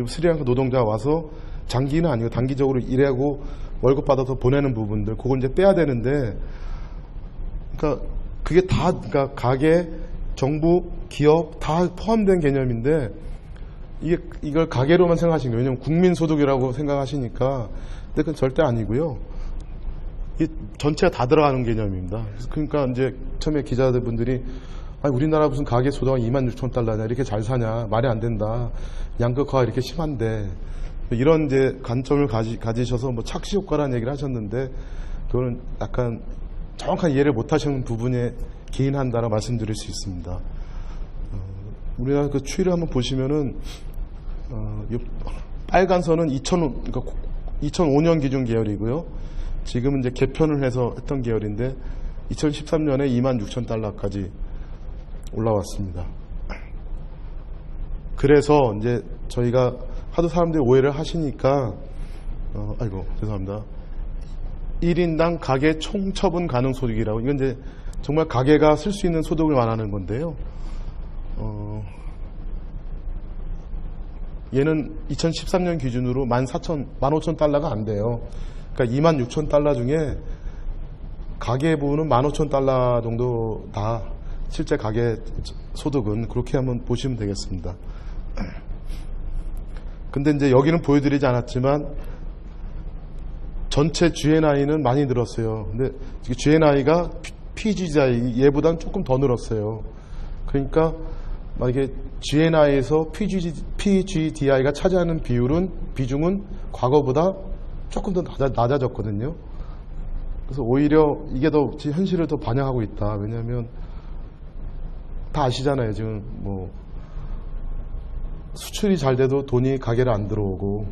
스리랑카 노동자가 와서 장기는 아니고 단기적으로 일하고 월급 받아서 보내는 부분들, 그걸 이제 빼야 되는데, 그러니까 그게 다, 그러니까 가계, 정부, 기업 다 포함된 개념인데, 이걸 가계로만 생각하신 거예요. 왜냐면 국민소득이라고 생각하시니까. 근데 그건 절대 아니고요. 이 전체가 다 들어가는 개념입니다. 그러니까 이제 처음에 기자분들이 우리나라 무슨 가계소득가 26,000달러냐, 이렇게 잘 사냐, 말이 안 된다, 양극화가 이렇게 심한데, 이런 이제 관점을 가지셔서 뭐 착시 효과라는 얘기를 하셨는데, 그거는 약간 정확한 이해를 못 하시는 부분에 기인한다라고 말씀드릴 수 있습니다. 우리나라 그 추이를 한번 보시면은, 빨간 선은 2005년 기준 계열이고요. 지금은 이제 개편을 해서 했던 계열인데, 2013년에 26,000달러까지 올라왔습니다. 그래서 이제 저희가 하도 사람들이 오해를 하시니까, 죄송합니다. 1인당 가계 총처분 가능 소득이라고, 이건 이제 정말 가계가 쓸 수 있는 소득을 말하는 건데요. 얘는 2013년 기준으로 15,000달러가 안 돼요. 그러니까 26,000달러 중에 가계 부분은 15,000달러 정도 다 실제 가계 소득은, 그렇게 한번 보시면 되겠습니다. 근데 이제 여기는 보여드리지 않았지만 전체 GNI는 많이 늘었어요. 근데 GNI가 PGDI 얘보다는 조금 더 늘었어요. 그러니까 만약에 GNI에서 PGDI가 차지하는 비중은 과거보다 조금 더 낮아졌거든요. 그래서 오히려 이게 더 현실을 더 반영하고 있다. 왜냐하면 다 아시잖아요. 지금 뭐 수출이 잘 돼도 돈이 가계로 안 들어오고,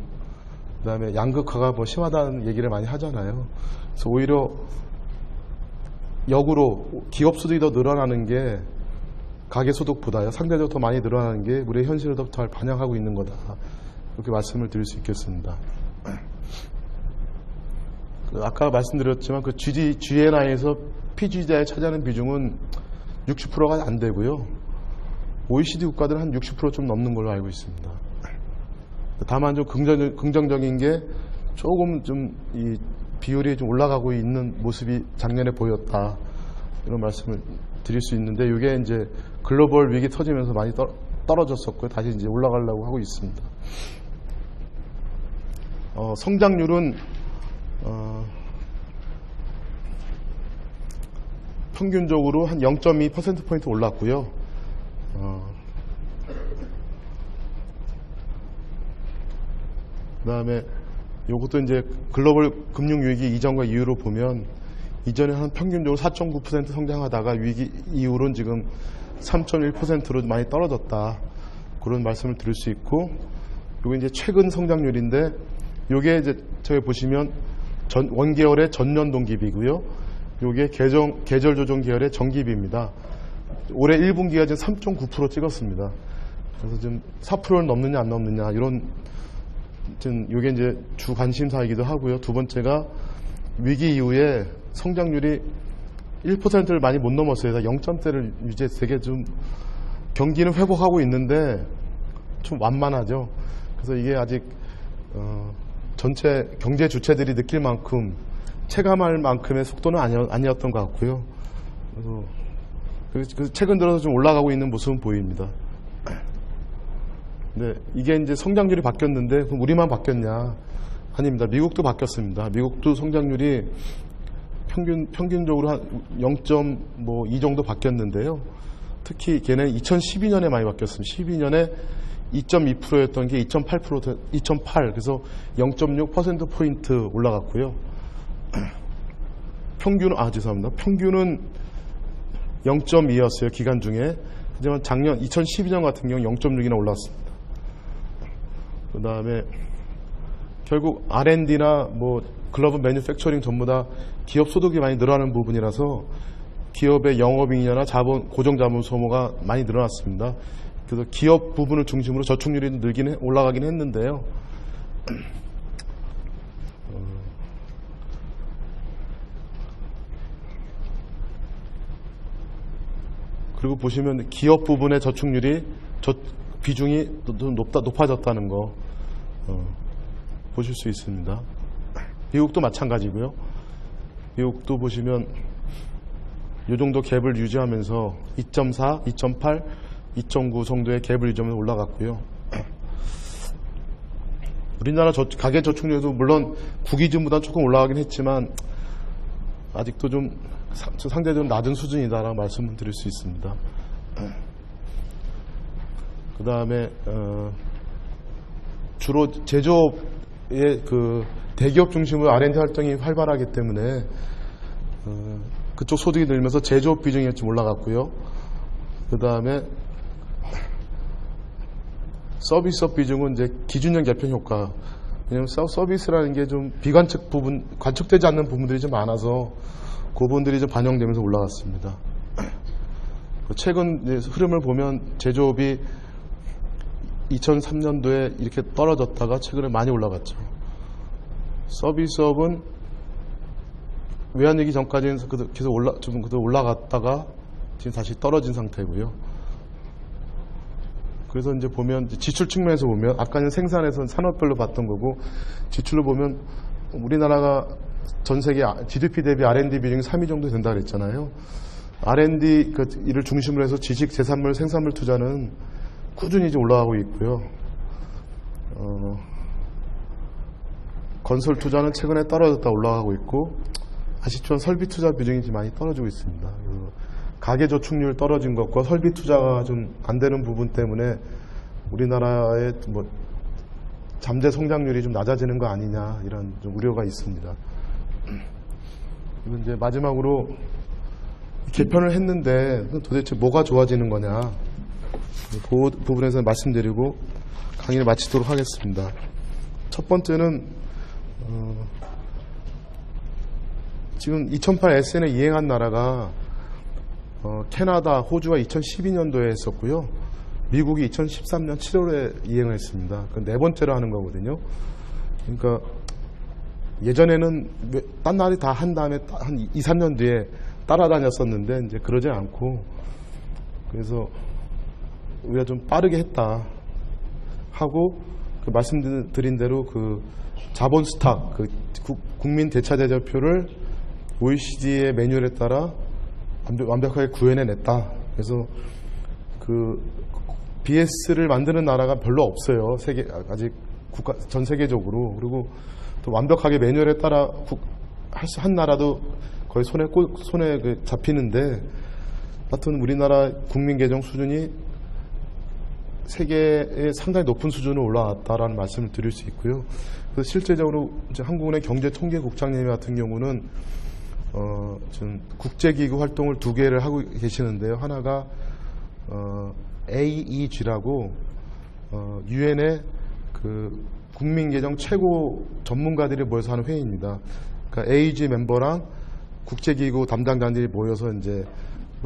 그 다음에 양극화가 뭐 심하다는 얘기를 많이 하잖아요. 그래서 오히려 역으로 기업 소득이 더 늘어나는 게 가계소득보다요, 상대적으로 더 많이 늘어나는 게 우리의 현실을 더 잘 반영하고 있는 거다. 이렇게 말씀을 드릴 수 있겠습니다. 아까 말씀드렸지만 그 GNI에서 PGDI에 차지하는 비중은 60%가 안 되고요. OECD 국가들은 한 60% 좀 넘는 걸로 알고 있습니다. 다만 좀 긍정적인 게 조금 좀 이 비율이 좀 올라가고 있는 모습이 작년에 보였다. 이런 말씀을 드릴 수 있는데, 이게 이제 글로벌 위기 터지면서 많이 떨어졌었고요. 다시 이제 올라가려고 하고 있습니다. 성장률은 평균적으로 한 0.2%포인트 올랐고요. 그 다음에 이것도 이제 글로벌 금융위기 이전과 이후로 보면, 이전에 한 평균적으로 4.9% 성장하다가 위기 이후로는 지금 3.1%로 많이 떨어졌다. 그런 말씀을 드릴 수 있고, 이게 이제 최근 성장률인데, 이게 이제 저기 보시면 원계열의 전년 동기비고요. 이게 계절 조정 계열의 정기비입니다. 올해 1분기가 지금 3.9% 찍었습니다. 그래서 지금 4%를 넘느냐 안 넘느냐 이런 하여튼 이게 이제 주 관심사이기도 하고요. 두 번째가 위기 이후에 성장률이 1%를 많이 못 넘었어요. 0점대를 유지해서 되게 좀 경기는 회복하고 있는데 좀 완만하죠. 그래서 이게 아직 전체 경제 주체들이 느낄 만큼 체감할 만큼의 속도는 아니었던 것 같고요. 그래서 최근 들어서 좀 올라가고 있는 모습은 보입니다. 네, 이게 이제 성장률이 바뀌었는데 그럼 우리만 바뀌었냐? 아닙니다. 미국도 바뀌었습니다. 미국도 성장률이 평균적으로 한 0.2 정도 바뀌었는데요. 특히 걔는 2012년에 많이 바뀌었습니다. 12년에 2.2%였던 게 2.8%, 그래서 0.6%포인트 올라갔고요. 평균은 0.2였어요. 기간 중에. 하지만 작년 2012년 같은 경우 0.6이나 올랐습니다. 그 다음에 결국 R&D나 뭐 글로벌 매뉴팩처링 전부 다 기업 소득이 많이 늘어나는 부분이라서 기업의 영업이익이나 고정자본 소모가 많이 늘어났습니다. 그래서 기업 부분을 중심으로 저축률이 올라가긴 했는데요. 그리고 보시면 기업 부분의 저축률이 비중이 좀 높아졌다는 거 보실 수 있습니다. 미국도 마찬가지고요. 미국도 보시면 이 정도 갭을 유지하면서 2.4, 2.8, 2.9 정도의 갭을 유지하면서 올라갔고요. 우리나라 가계 저축률도 물론 구기준보다 조금 올라가긴 했지만 아직도 좀 상대적으로 낮은 수준이다라고 말씀을 드릴 수 있습니다. 그 다음에 주로 제조업의 그 대기업 중심으로 R&D 활동이 활발하기 때문에 그쪽 소득이 늘면서 제조업 비중이 좀 올라갔고요. 그 다음에 서비스업 비중은 이제 기준형 개편 효과. 왜냐하면 서비스라는 게 좀 비관측 부분, 관측되지 않는 부분들이 좀 많아서 그 부분들이 좀 반영되면서 올라갔습니다. 최근 흐름을 보면 제조업이 2003년도에 이렇게 떨어졌다가 최근에 많이 올라갔죠. 서비스업은 외환위기 전까지는 계속 올라갔다가 지금 다시 떨어진 상태고요. 그래서 이제 보면 지출 측면에서 보면 아까는 생산에서는 산업별로 봤던 거고 지출로 보면 우리나라가 전 세계 GDP 대비 R&D 비중이 3위 정도 된다 그랬잖아요. R&D 이를 중심으로 해서 지식, 재산물, 생산물 투자는 꾸준히 좀 올라가고 있고요. 건설 투자는 최근에 떨어졌다 올라가고 있고 아쉽지만 설비 투자 비중이 좀 많이 떨어지고 있습니다. 가계 저축률 떨어진 것과 설비 투자가 좀 안 되는 부분 때문에 우리나라의 뭐 잠재 성장률이 좀 낮아지는 거 아니냐 이런 좀 우려가 있습니다. 그리고 이제 마지막으로 개편을 했는데 도대체 뭐가 좋아지는 거냐 그 부분에서 말씀드리고 강의를 마치도록 하겠습니다. 첫 번째는 지금 2008 SN에 이행한 나라가 캐나다, 호주가 2012년도에 했었고요. 미국이 2013년 7월에 이행을 했습니다. 그 네 번째로 하는 거거든요. 그러니까 예전에는 딴 나라이 다 한 다음에 한 2, 3년 뒤에 따라다녔었는데 이제 그러지 않고 그래서 우리가 좀 빠르게 했다 하고 그 말씀드린 대로 그 자본 스탁, 그 국민 대차대조표를 OECD의 매뉴얼에 따라 완벽하게 구현해냈다. 그래서 그 BS를 만드는 나라가 별로 없어요. 아직 전 세계적으로. 그리고 또 완벽하게 매뉴얼에 따라 한 나라도 거의 손에 잡히는데 하여튼 우리나라 국민 계정 수준이 세계의 상당히 높은 수준으로 올라왔다라는 말씀을 드릴 수 있고요. 그래서 실제적으로 이제 한국은행 경제통계국장님 같은 경우는 지금 국제기구 활동을 2개를 하고 계시는데요. 하나가 AEG라고 유엔의 그 국민계정 최고 전문가들이 모여서 하는 회의입니다. 그러니까 AEG 멤버랑 국제기구 담당자들이 모여서 이제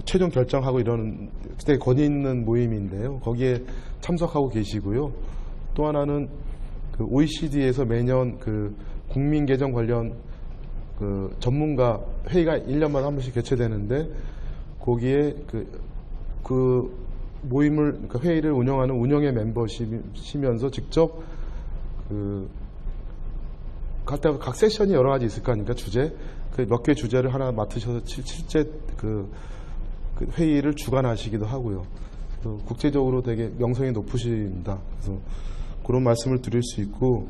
최종 결정하고 이러는 되게 권위 있는 모임인데요. 거기에 참석하고 계시고요. 또 하나는 그 OECD에서 매년 그 국민 계정 관련 그 전문가 회의가 1년마다 한 번씩 개최되는데 거기에 그 모임을 그 회의를 운영하는 운영의 멤버시면서 직접 각 세션이 여러 가지 있을 거 아닙니까? 주제 그 몇 개 주제를 하나 맡으셔서 실제 그 회의를 주관하시기도 하고요. 국제적으로 되게 명성이 높으십니다. 그래서 그런 말씀을 드릴 수 있고,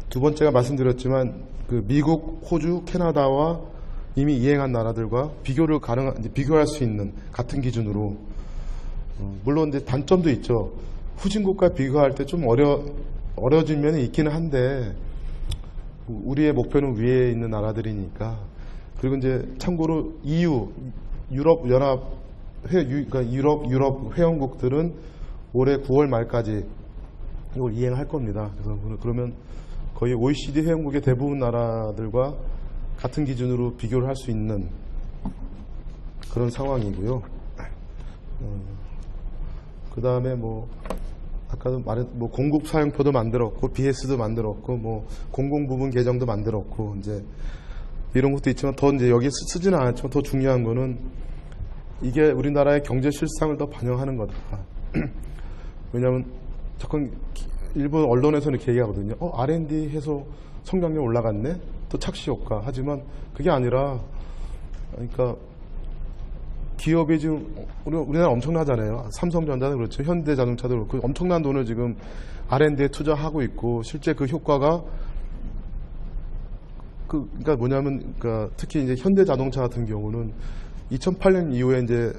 두 번째가 말씀드렸지만 그 미국, 호주, 캐나다와 이미 이행한 나라들과 비교할 수 있는 같은 기준으로, 물론 이제 단점도 있죠. 후진국과 비교할 때 좀 어려진 면이 있기는 한데 우리의 목표는 위에 있는 나라들이니까. 그리고 이제 참고로 EU, 유럽 연합 그러니까 유럽 회원국들은 올해 9월 말까지 이걸 이행할 겁니다. 그래서 그러면 거의 OECD 회원국의 대부분 나라들과 같은 기준으로 비교를 할 수 있는 그런 상황이고요. 그 다음에 뭐 아까도 뭐 공급 사용표도 만들었고 BS도 만들었고 뭐 공공부문 계정도 만들었고 이제 이런 것도 있지만 더 이제 여기 쓰지는 않았지만 더 중요한 거는 이게 우리나라의 경제 실상을 더 반영하는 거다. 왜냐하면 자꾸 일본 언론에서는 이렇게 얘기하거든요. R&D 해서 성장률 올라갔네? 또 착시 효과. 하지만 그게 아니라, 그러니까 기업이 지금 우리나라 엄청나잖아요. 삼성전자도 그렇죠. 현대자동차도 그렇고 엄청난 돈을 지금 R&D에 투자하고 있고 실제 그 효과가 그러니까 뭐냐면 특히 이제 현대자동차 같은 경우는 2008년 이후에 이제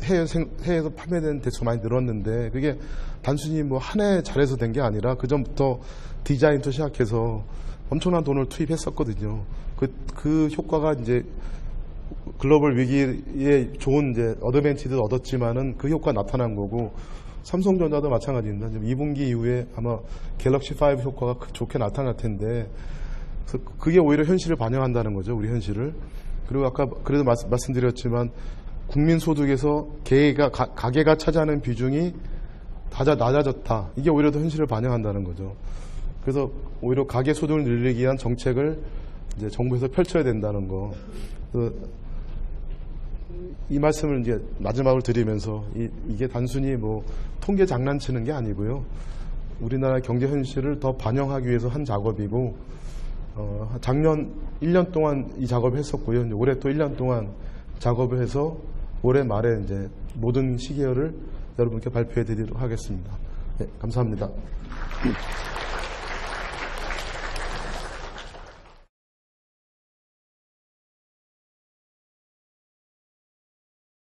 해외에서 판매된 대수가 많이 늘었는데 그게 단순히 뭐 한 해 잘해서 된 게 아니라 그 전부터 디자인부터 시작해서 엄청난 돈을 투입했었거든요. 그 효과가 이제 글로벌 위기에 좋은 이제 어드밴티지도 얻었지만은 그 효과 나타난 거고 삼성전자도 마찬가지입니다. 지금 2분기 이후에 아마 갤럭시 5 효과가 좋게 나타날 텐데 그래서 그게 오히려 현실을 반영한다는 거죠. 우리 현실을. 그리고 아까 그래도 말씀드렸지만 국민소득에서 가계가 차지하는 비중이 낮아졌다. 이게 오히려 더 현실을 반영한다는 거죠. 그래서 오히려 가계소득을 늘리기 위한 정책을 이제 정부에서 펼쳐야 된다는 거. 이 말씀을 이제 마지막으로 드리면서 이게 단순히 뭐 통계 장난치는 게 아니고요. 우리나라 경제 현실을 더 반영하기 위해서 한 작업이고 작년 1년 동안 이 작업을 했었고요. 이제 올해 또 1년 동안 작업을 해서 올해 말에 이제 모든 시계열을 여러분께 발표해 드리도록 하겠습니다. 네, 감사합니다.